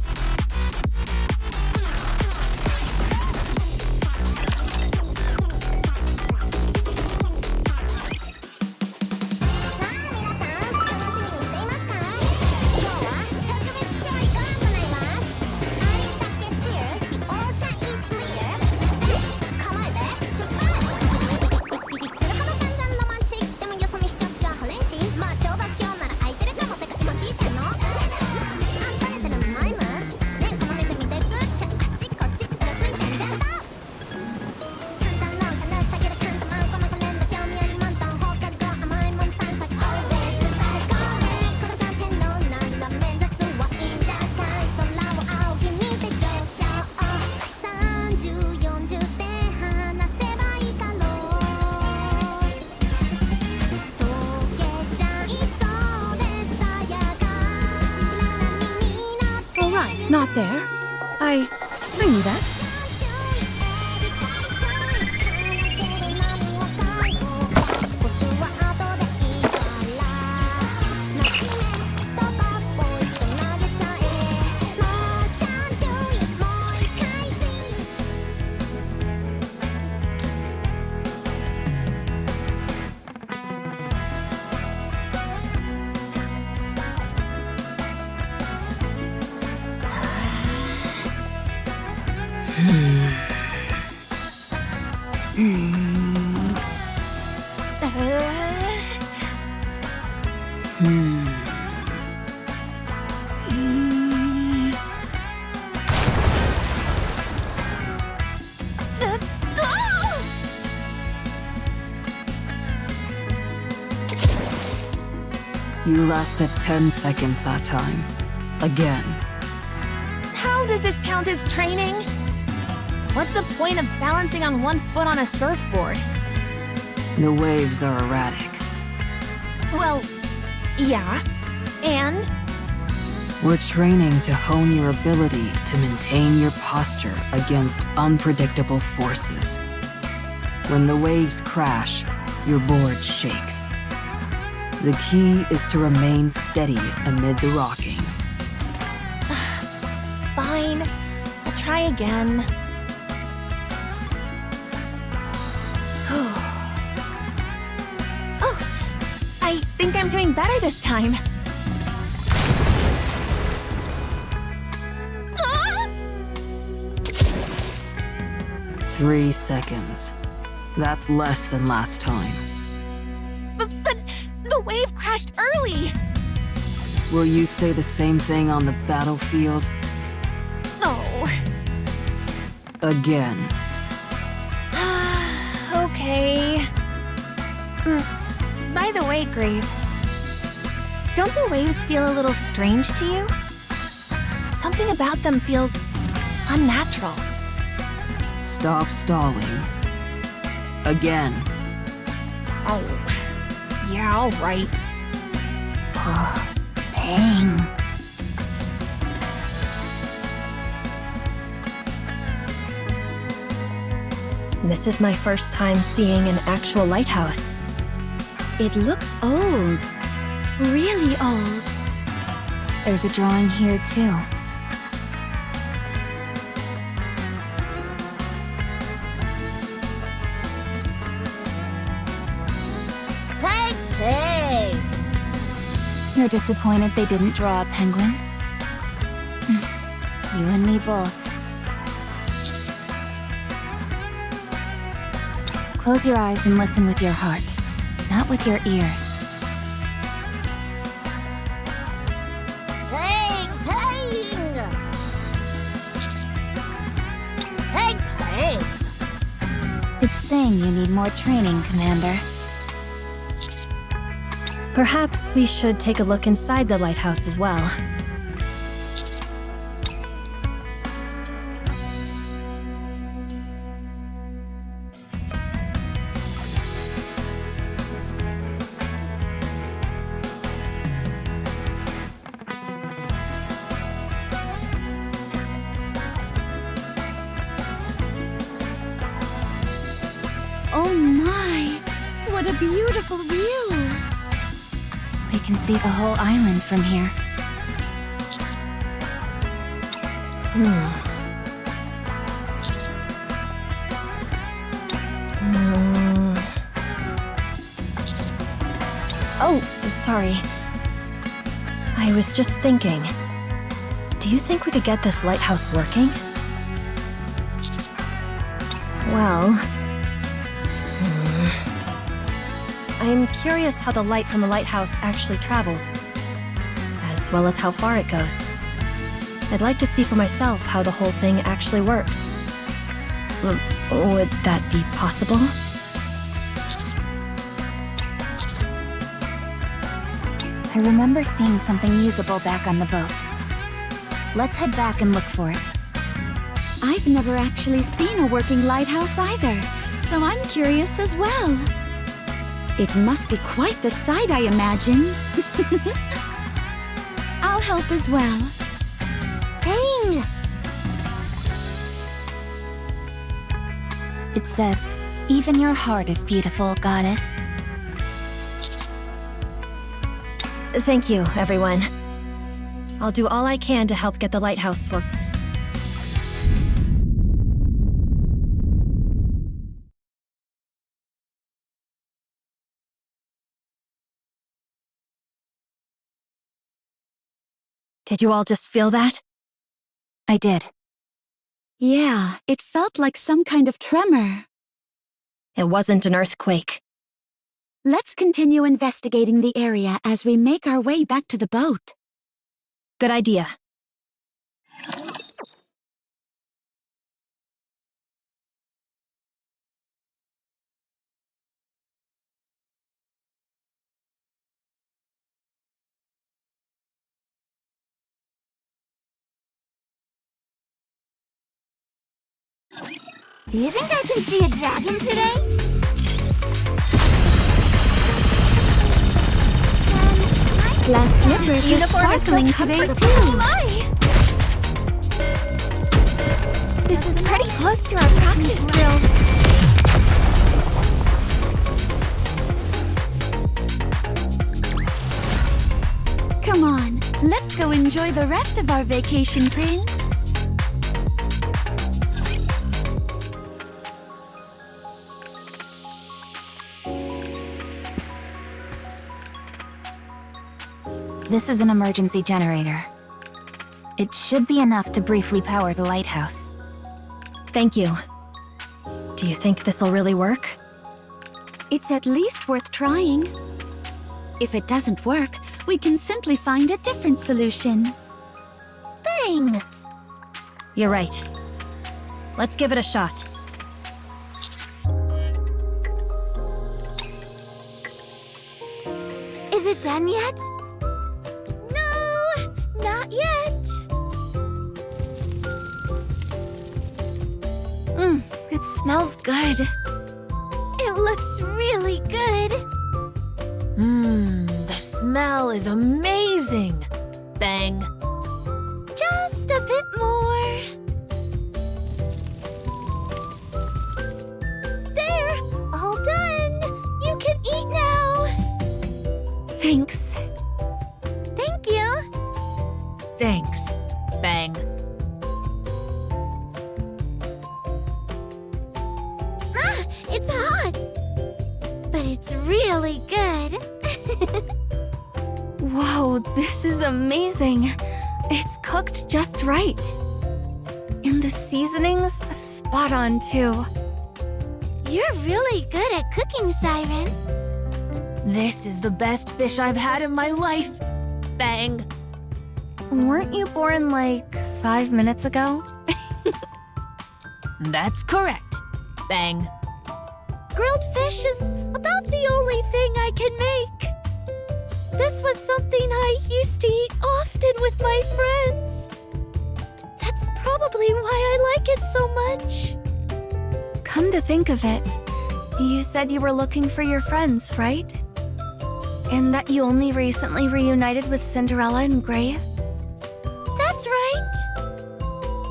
Not there. I knew that. You lasted 10 seconds that time. Again. How does this count as training? What's the point of balancing on one foot on a surfboard? The waves are erratic. Well, yeah. And? We're training to hone your ability to maintain your posture against unpredictable forces. When the waves crash, your board shakes. The key is to remain steady amid the rocking. Fine. I'll try again. Oh, I think I'm doing better this time. Ah! 3 seconds. That's less than last time. But the wave crashed early. Will you say the same thing on the battlefield? No. Again. Okay. By the way, Grave, don't the waves feel a little strange to you? Something about them feels unnatural. Stop stalling. Again. Oh, yeah, all right. Bang. This is my first time seeing an actual lighthouse. It looks old. Really old. There's a drawing here, too. Hey! You're disappointed they didn't draw a penguin? You and me both. Close your eyes and listen with your heart, not with your ears. Pang! Pang! Pang! It's saying you need more training, Commander. Perhaps we should take a look inside the lighthouse as well. Oh my! What a beautiful view! We can see the whole island from here. Oh, sorry. I was just thinking. Do you think we could get this lighthouse working? Well... I'm curious how the light from a lighthouse actually travels, as well as how far it goes. I'd like to see for myself how the whole thing actually works. Would that be possible? I remember seeing something usable back on the boat. Let's head back and look for it. I've never actually seen a working lighthouse either, so I'm curious as well. It must be quite the sight, I imagine. I'll help as well. Bang! It says, "Even your heart is beautiful, goddess." Thank you, everyone. I'll do all I can to help get the lighthouse work. Did you all just feel that? I did. Yeah, it felt like some kind of tremor. It wasn't an earthquake. Let's continue investigating the area as we make our way back to the boat. Good idea. Do you think I can see a dragon today? Glass slippers are sparkling today too. This is pretty close to our practice drills. Come on, let's go enjoy the rest of our vacation, Prince. This is an emergency generator. It should be enough to briefly power the lighthouse. Thank you. Do you think this'll really work? It's at least worth trying. If it doesn't work, we can simply find a different solution. Bang! You're right. Let's give it a shot. Is it done yet? No, not yet. It smells good. It looks really good. The smell is amazing. Bang. Just a bit more. There, all done. You can eat now. Thanks. Thank you. Thanks. Bang. Ah, it's hot. But it's really good. Whoa, this is amazing. It's cooked just right. And the seasonings, spot on too. You're really good at cooking, Siren. This is the best fish I've had in my life. Bang. Weren't you born like 5 minutes ago? That's correct. Bang. Grilled fish is about the only thing I can make. This was something I used to eat often with my friends. That's probably why I like it so much. Come to think of it, you said you were looking for your friends, right? And that you only recently reunited with Cinderella and Grave? That's right.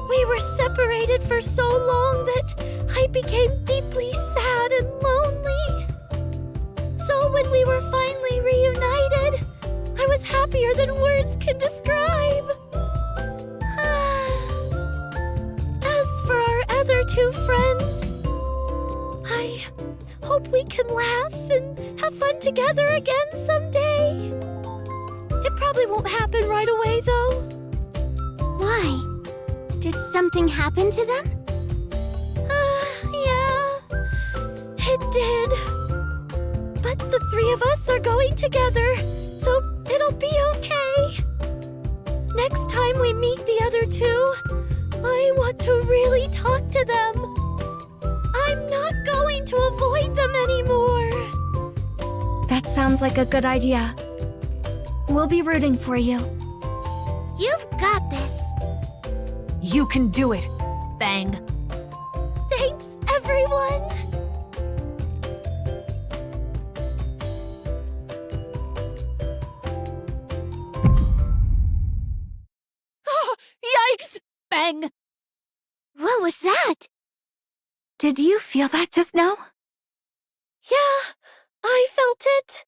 We were separated for so long that I became deeply sad and lonely. So when we were finally reunited, I was happier than words can describe. As for our other two friends, I hope we can laugh and have fun together again someday. It probably won't happen right away, though. Why? Did something happen to them? Yeah, it did. But the three of us are going together, so it'll be okay. Next time we meet the other two, I want to really talk to them. I'm not going to avoid them anymore. That sounds like a good idea. We'll be rooting for you. You've got this. You can do it. Bang. Thanks, everyone. Oh, yikes! Bang. What was that? Did you feel that just now? Yeah, I felt it.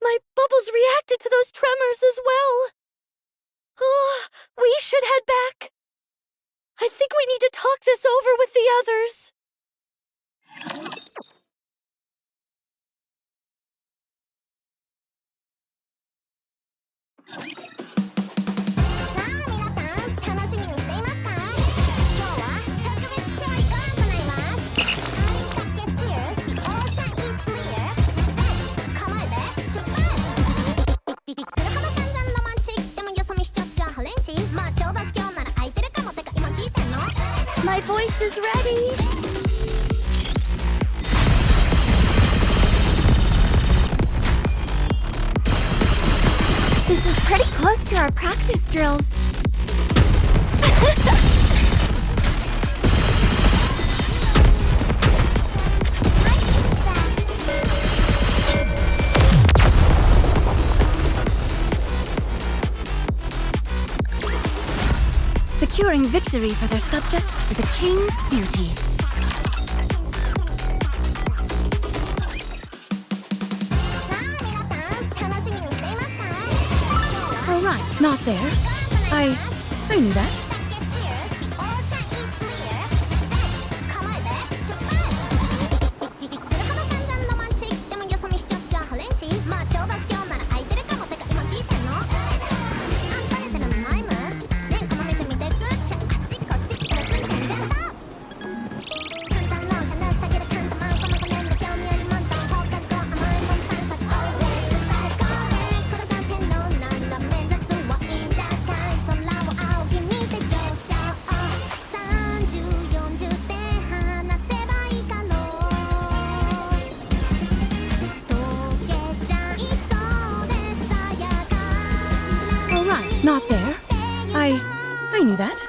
My bubbles reacted to those tremors as well. Oh, we should head back. I think we need to talk this over with the others. My voice is ready. This is pretty close to our practice drills. Securing victory for their subjects is a king's duty. All right, not there. I knew that. Not there. I knew that.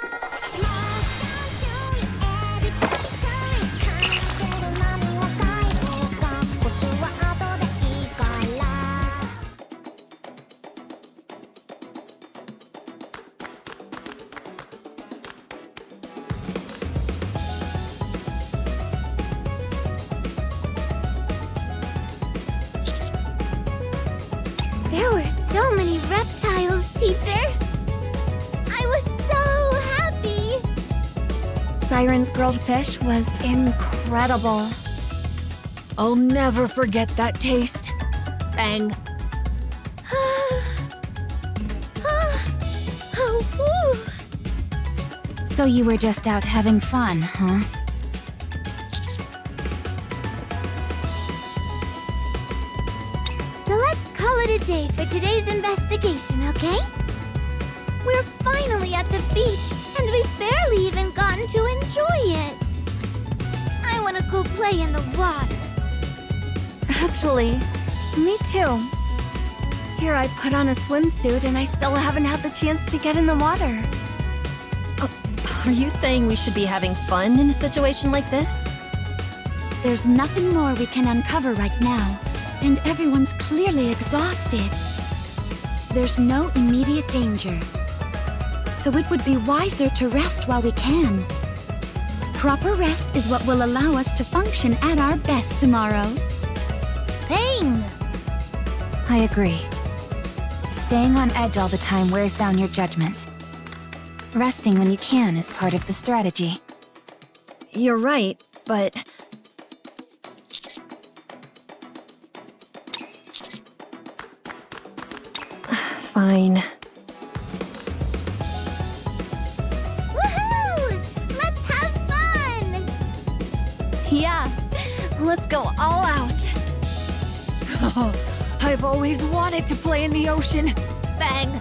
There were so many reptiles, teacher. I was so happy. Siren's grilled fish was incredible. I'll never forget that taste. Bang. So you were just out having fun, huh? So let's call it a day for today's investigation, okay? We're finally at the beach, and we've barely even gotten to enjoy it. I want to go play in the water. Actually, me too. Here I put on a swimsuit and I still haven't had the chance to get in the water. Are you saying we should be having fun in a situation like this? There's nothing more we can uncover right now, and everyone's clearly exhausted. There's no immediate danger, so it would be wiser to rest while we can. Proper rest is what will allow us to function at our best tomorrow. Bang! I agree. Staying on edge all the time wears down your judgment. Resting when you can is part of the strategy. You're right, but... Fine. Woohoo! Let's have fun! Yeah, let's go all out. Oh, I've always wanted to play in the ocean. Bang.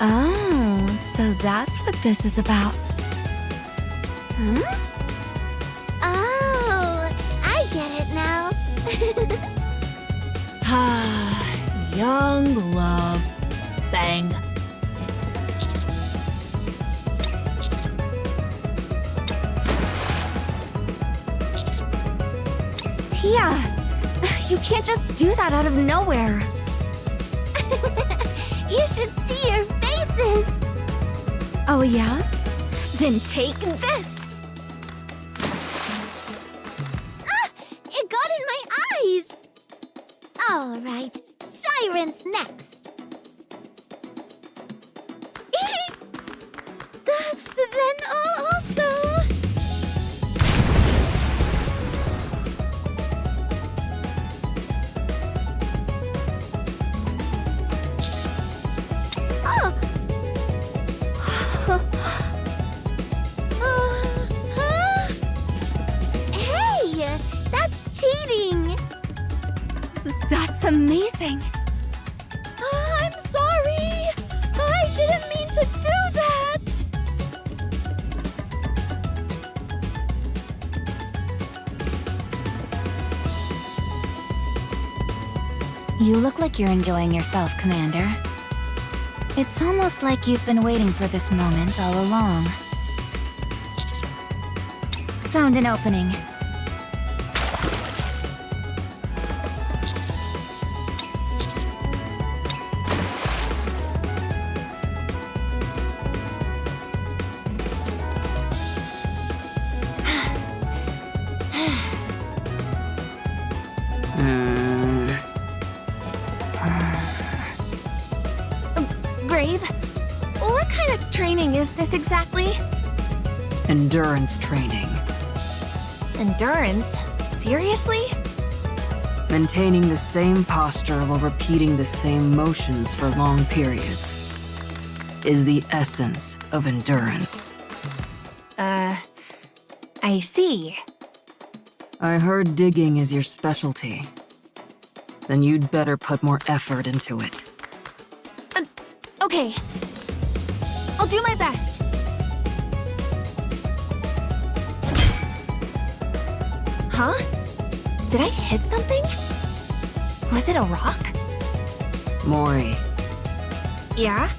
Oh, so that's what this is about. Huh? Oh, I get it now. Ah, young love. Bang. Tia, you can't just do that out of nowhere. You should see your faces. Oh yeah? Then take this. Ah, it got in my eyes. All right, Siren's next. Then I'll also... Hey, that's cheating. That's amazing. I'm sorry. I didn't mean to do that. You look like you're enjoying yourself, Commander. It's almost like you've been waiting for this moment all along. Found an opening. Grave, what kind of training is this exactly? Endurance training. Endurance? Seriously? Maintaining the same posture while repeating the same motions for long periods is the essence of endurance. I see. I heard digging is your specialty. Then you'd better put more effort into it. Okay. I'll do my best. Huh? Did I hit something? Was it a rock? Mori, Yeah?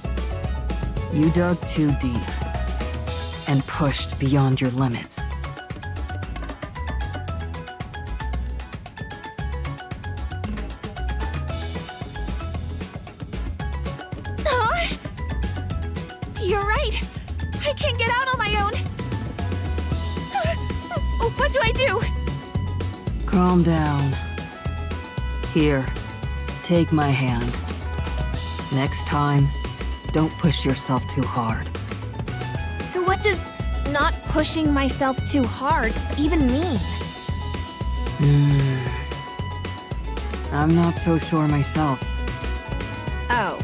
you dug too deep and pushed beyond your limits. Huh? You're right. I can't get out on my own. What do I do? Calm down. Here, take my hand. Next time, don't push yourself too hard. So what does not pushing myself too hard even mean? I'm not so sure myself. Oh.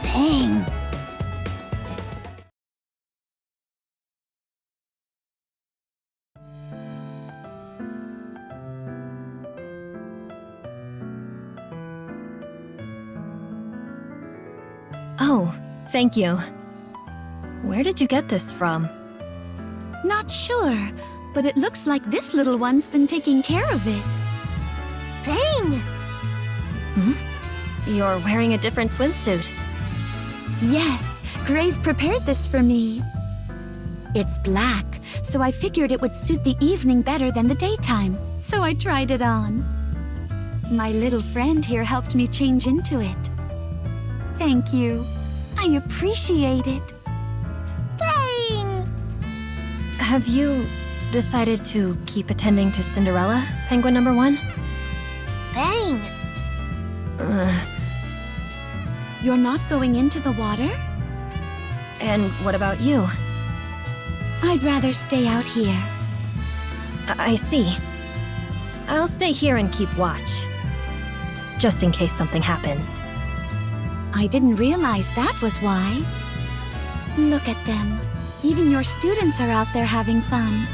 Bang! Oh, thank you. Where did you get this from? Not sure, but it looks like this little one's been taking care of it. Bang! You're wearing a different swimsuit. Yes, Grave prepared this for me. It's black, so I figured it would suit the evening better than the daytime, so I tried it on. My little friend here helped me change into it. Thank you. I appreciate it. Bang! Have you decided to keep attending to Cinderella, Penguin number 1? Bang! You're not going into the water? And what about you? I'd rather stay out here. I see. I'll stay here and keep watch. Just in case something happens. I didn't realize that was why. Look at them. Even your students are out there having fun.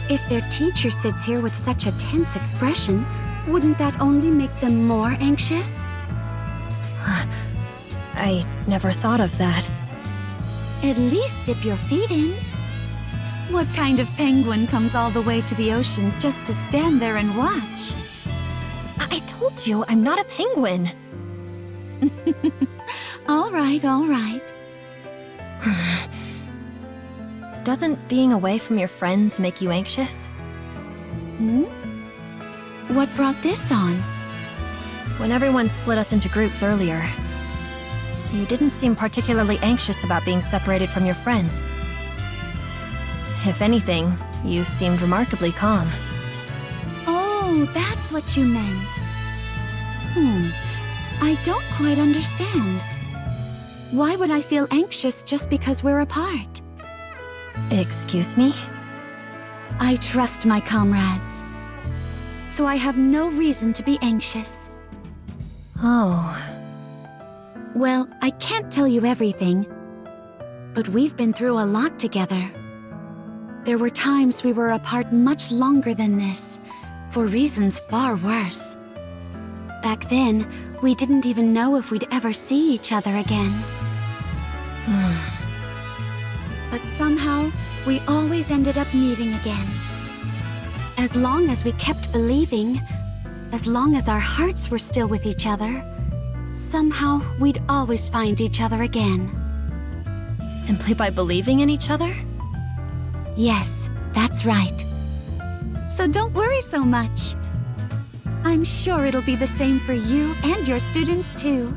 If their teacher sits here with such a tense expression, wouldn't that only make them more anxious? I never thought of that. At least dip your feet in. What kind of penguin comes all the way to the ocean just to stand there and watch? I told you, I'm not a penguin. All right, all right. Doesn't being away from your friends make you anxious? What brought this on? When everyone split up into groups earlier, you didn't seem particularly anxious about being separated from your friends. If anything, you seemed remarkably calm. Oh, that's what you meant. I don't quite understand. Why would I feel anxious just because we're apart? Excuse me? I trust my comrades, so I have no reason to be anxious. Oh, Well, I can't tell you everything, but we've been through a lot together. There were times we were apart much longer than this, for reasons far worse. Back then, we didn't even know if we'd ever see each other again. But somehow, we always ended up meeting again. As long as we kept believing, as long as our hearts were still with each other, somehow we'd always find each other again. Simply by believing in each other? Yes, that's right. So don't worry so much. I'm sure it'll be the same for you and your students too.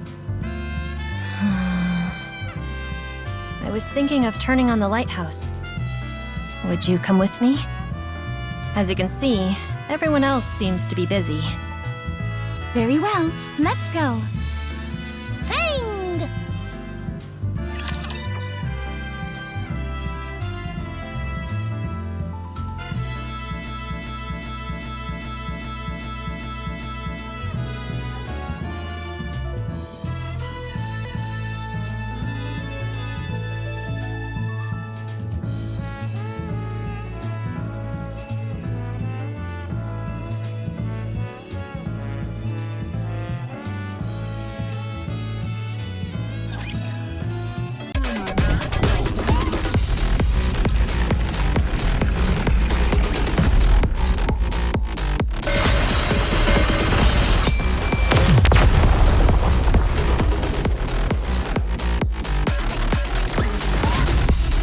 I was thinking of turning on the lighthouse. Would you come with me? As you can see, everyone else seems to be busy. Very well, let's go. Bang!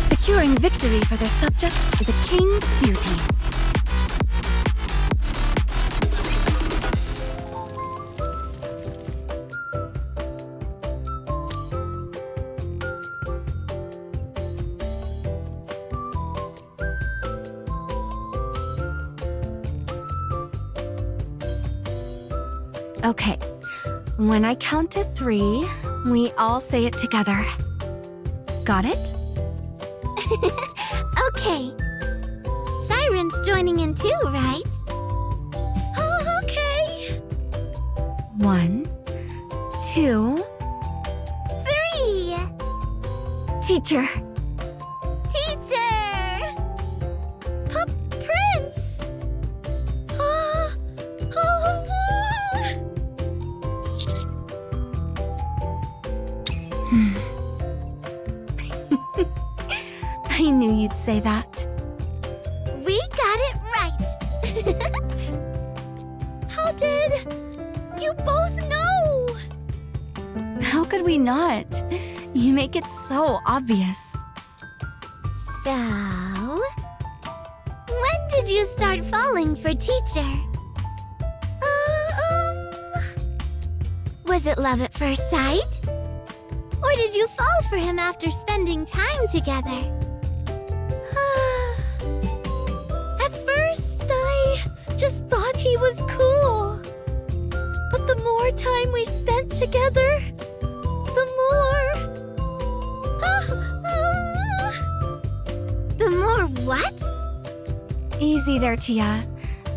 Securing victory for their subjects is a king's duty. Okay. When I count to 3, we all say it together. Got it? Okay. Siren's joining in too, right? Oh, okay. 1, 2, 3! teacher. Teacher! Prince! I knew you'd say that. We got it right! How did you both know? How could we not? You make it so obvious. So... when did you start falling for teacher? Was it love at first sight? Or did you fall for him after spending time together? At first, I just thought he was cool. But the more time we spent together, the more... The more what? Easy there, Tia.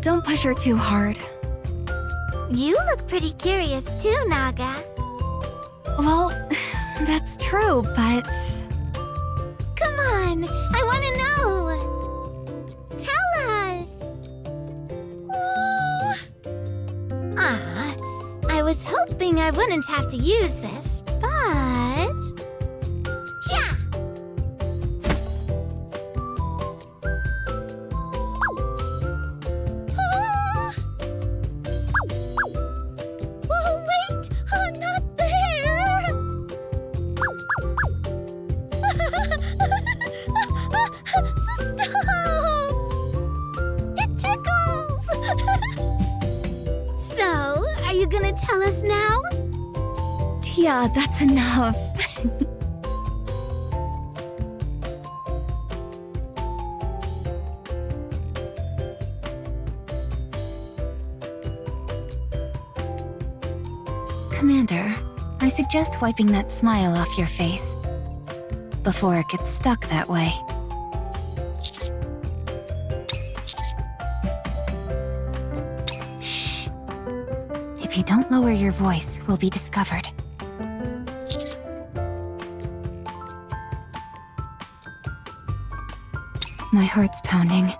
Don't push her too hard. You look pretty curious too, Naga. Well, that's true, but... Come on, I want to know. Tell us. I was hoping I wouldn't have to use this, but... Yeah! Oh, wait! Not there! Stop! It tickles! So, are you gonna tell us now? Tia, that's enough. Commander, I suggest wiping that smile off your face before it gets stuck that way. Shh. If you don't lower your voice, we'll be discovered. My heart's pounding.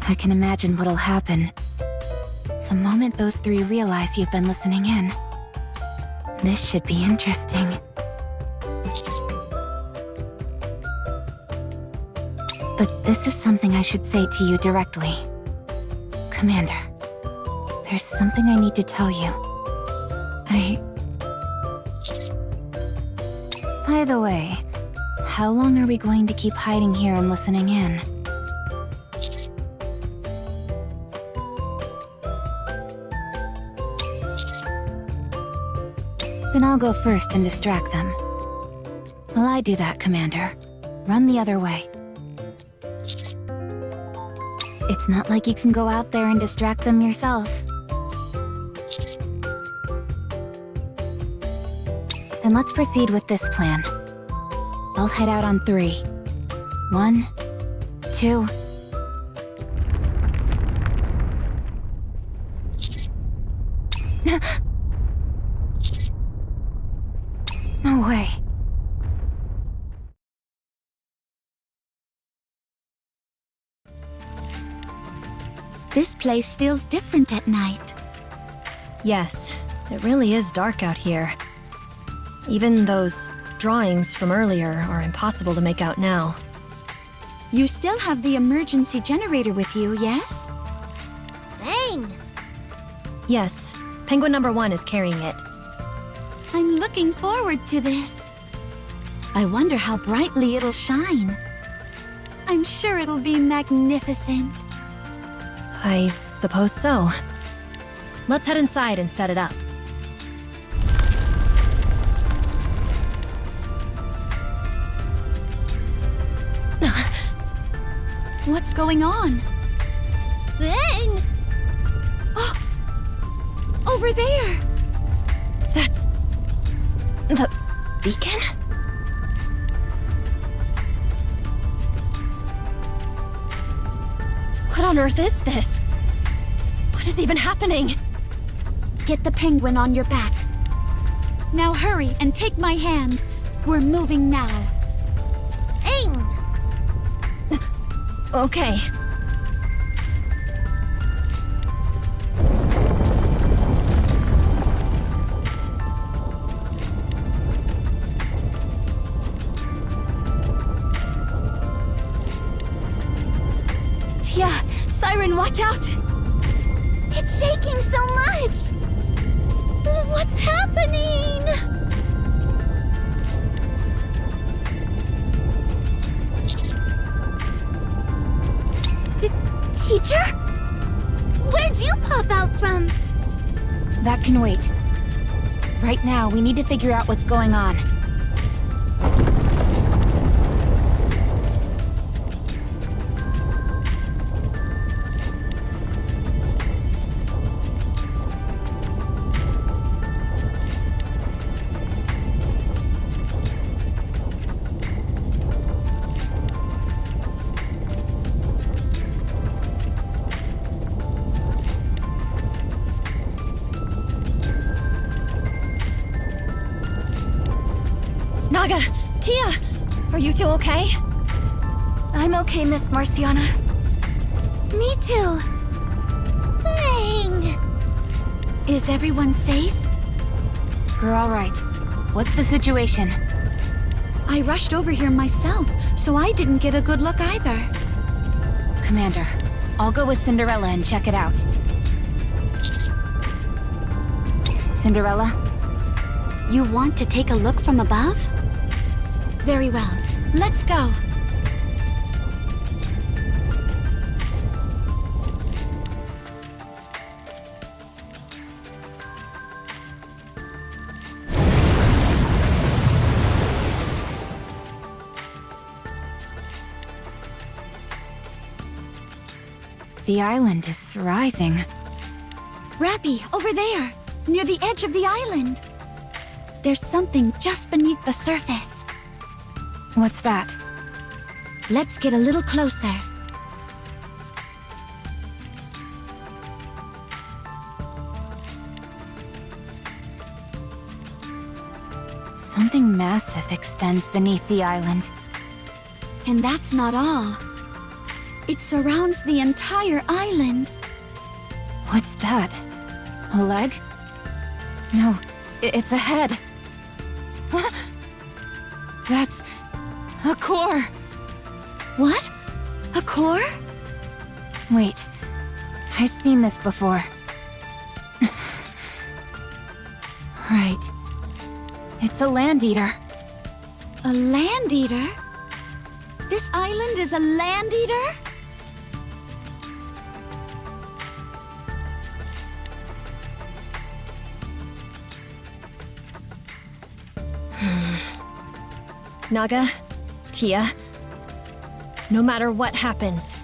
I can imagine what'll happen. The moment those three realize you've been listening in. This should be interesting. But this is something I should say to you directly. Commander, there's something I need to tell you. By the way, how long are we going to keep hiding here and listening in? Then I'll go first and distract them. While I do that, Commander, run the other way. It's not like you can go out there and distract them yourself. Then let's proceed with this plan. I'll head out on 3. 1, 2... No way. This place feels different at night. Yes, it really is dark out here. Even those drawings from earlier are impossible to make out now. You still have the emergency generator with you, yes? Bang! Yes, Penguin number 1 is carrying it. I'm looking forward to this. I wonder how brightly it'll shine. I'm sure it'll be magnificent. I suppose so. Let's head inside and set it up. What's going on? Bang! Oh! Over there! That's... the beacon? What on earth is this? What is even happening? Get the penguin on your back. Now hurry and take my hand. We're moving now. Bang! Okay. Tia, Siren, watch out! It's shaking so much! What's happening? Teacher? Where'd you pop out from? That can wait. Right now, we need to figure out what's going on. Naga! Tia! Are you two okay? I'm okay, Miss Marciana. Me too. Bang! Is everyone safe? We're all right. What's the situation? I rushed over here myself, so I didn't get a good look either. Commander, I'll go with Cinderella and check it out. Cinderella? You want to take a look from above? Very well. Let's go. The island is rising. RAPI, over there, near the edge of the island. There's something just beneath the surface. What's that? Let's get a little closer. Something massive extends beneath the island. And that's not all. It surrounds the entire island. What's that? A leg? No, it's a head. That's a core. What? A core? Wait, I've seen this before. Right. It's a land eater. A land eater? This island is a land eater? Naga, Tia, no matter what happens,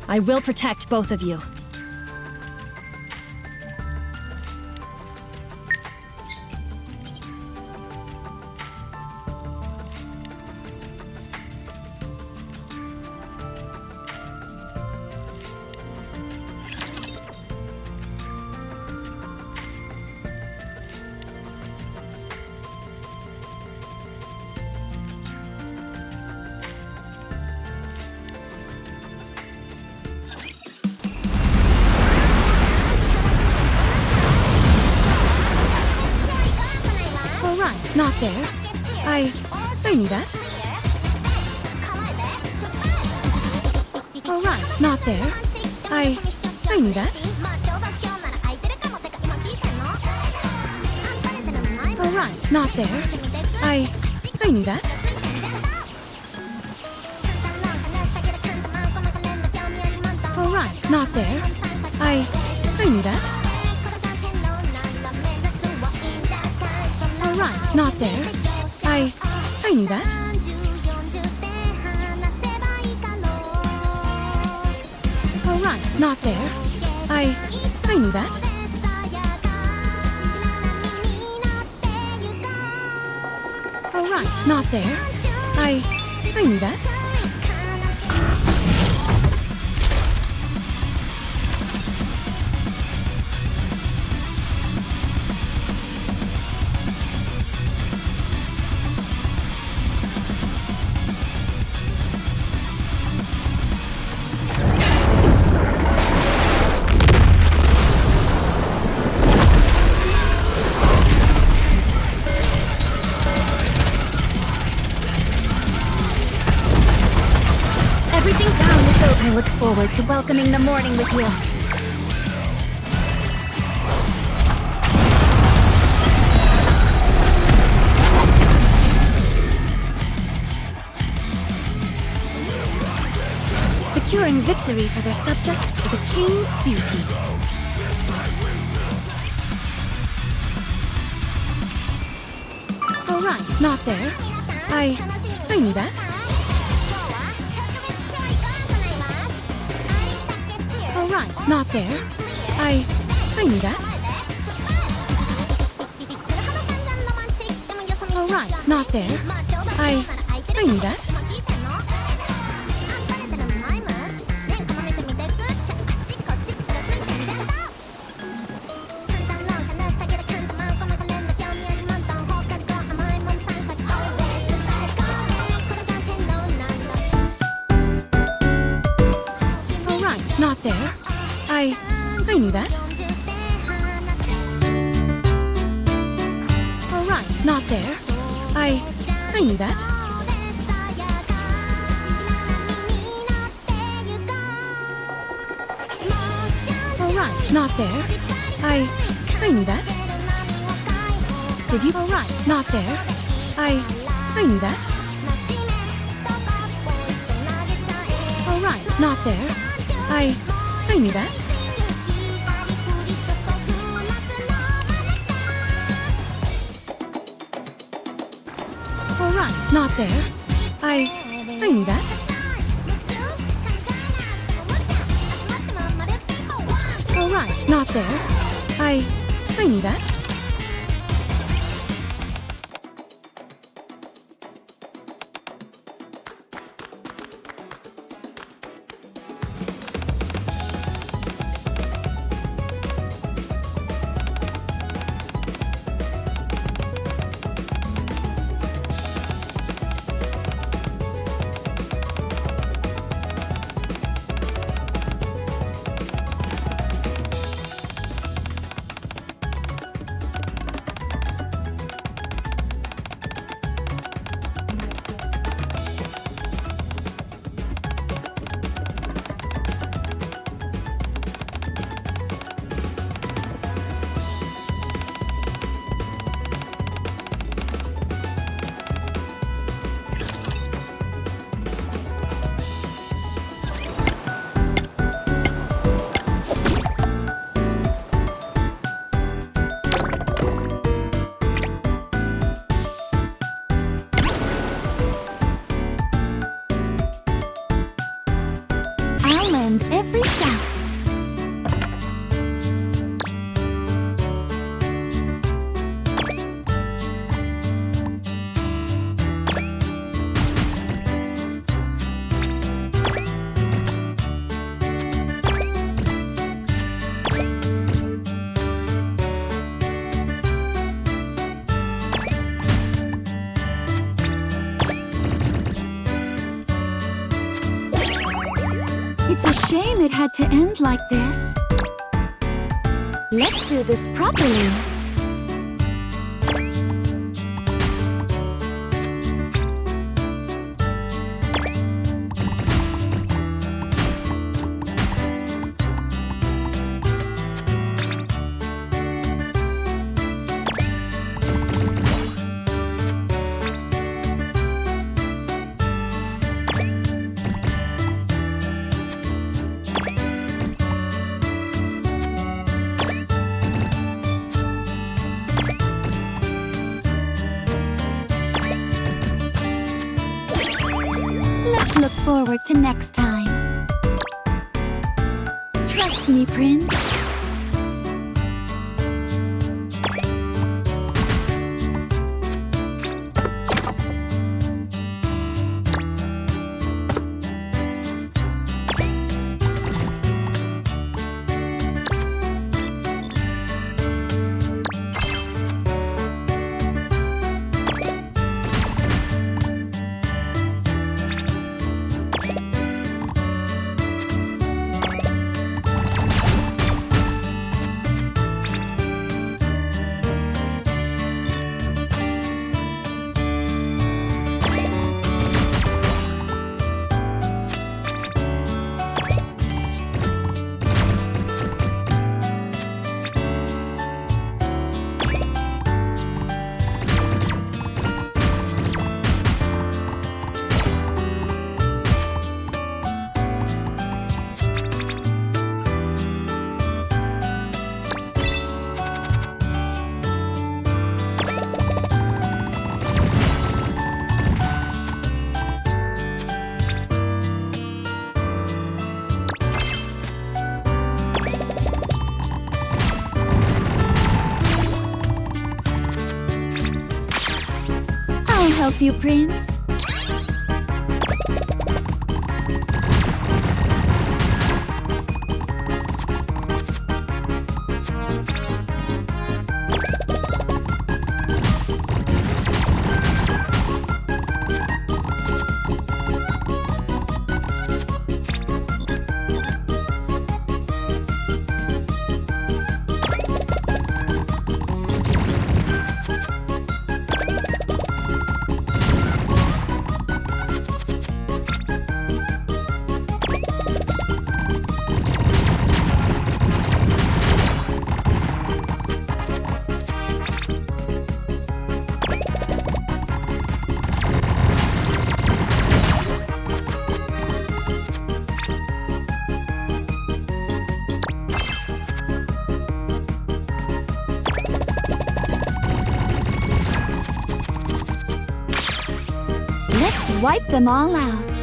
I will protect both of you. Not there. I knew that. All right, not there. I knew that. All right, not there. I knew that. All right, not there. I knew that. Right, not there. I knew that. All right, not there. I knew that. All right, not there. I knew that. I look forward to welcoming the morning with you. Securing victory for their subject is a king's duty. All right, not there. I knew that. Right, not there. I knew that. All right, not there. I knew that. All right, not there. I knew that. All right, not there. I knew that. All right, not there. I knew that. Did you? All right, not there. I knew that. All right, not there. I knew that. All right, not there. I knew that. All right, not there. I knew that. shame it had to end like this. Let's do this properly. Look forward to next time. Trust me, Prince. I'll help you, Prince. Wipe them all out.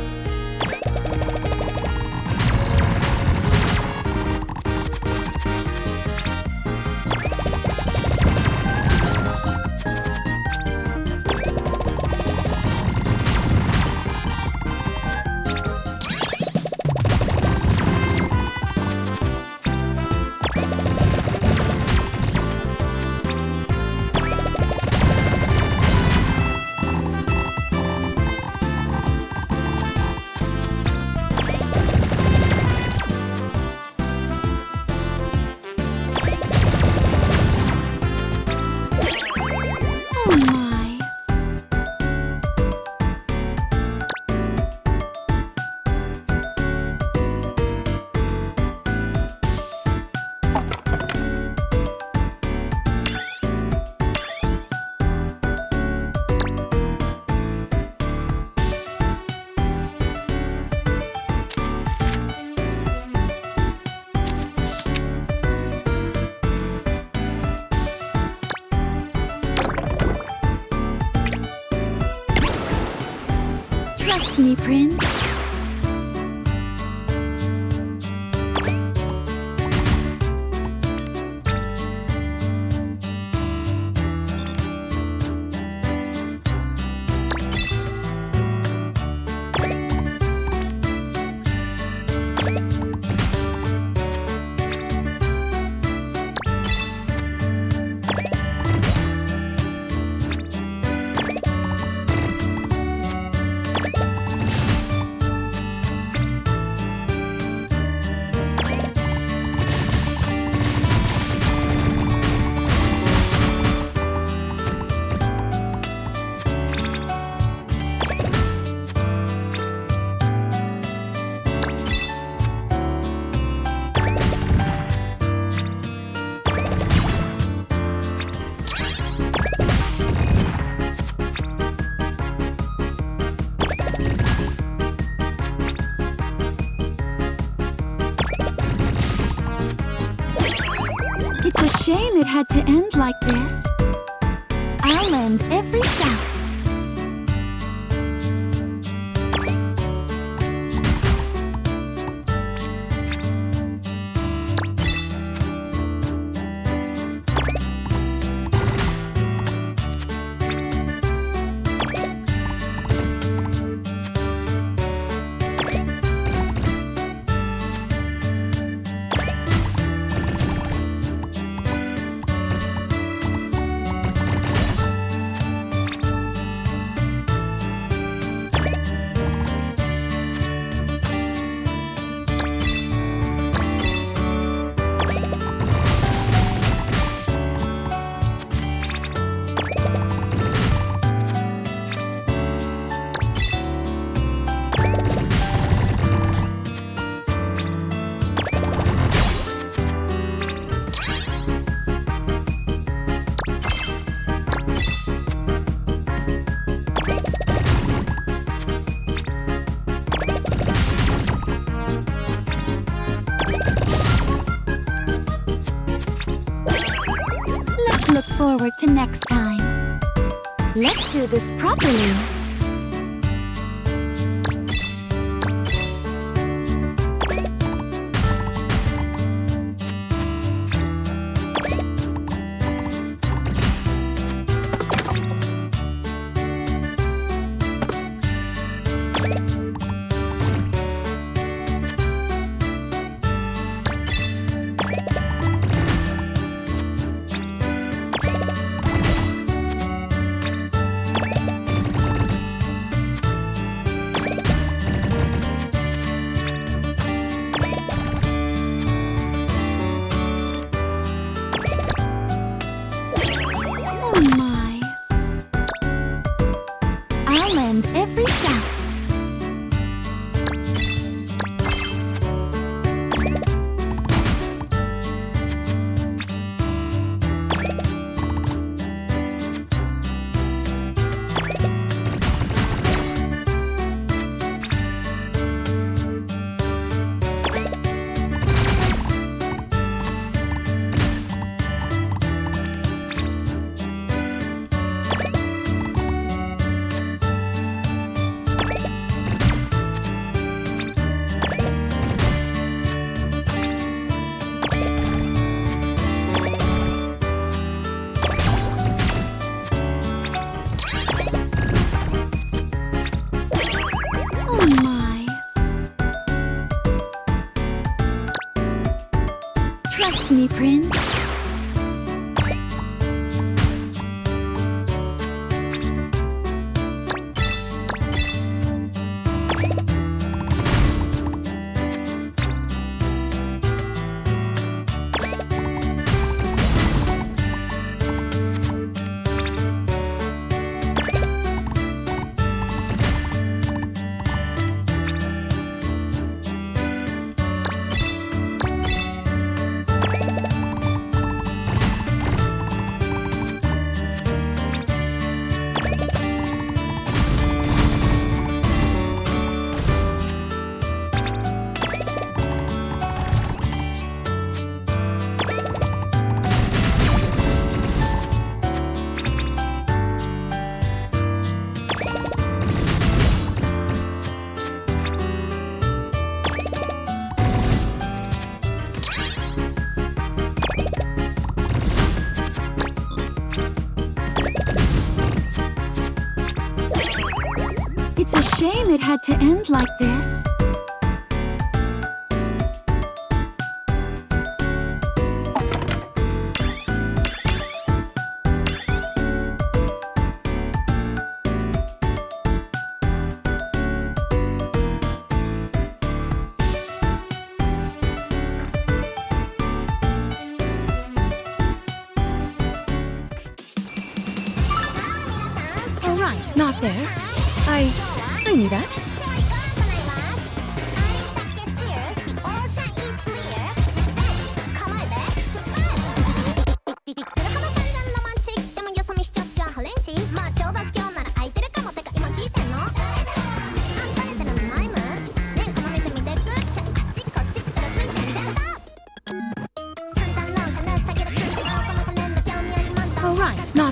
Trust me, Prince. had to end like this. I'll end every shout. Look forward to next time. Let's do this properly. Every shout. Trust me, Prince. It's a shame it had to end like this. All right, not there. I knew that.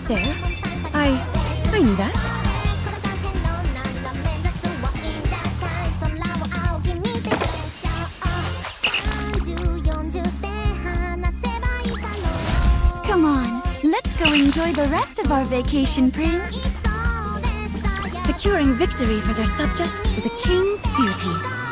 there. I knew that. Come on, let's go enjoy the rest of our vacation, Prince. Securing victory for their subjects is a king's duty.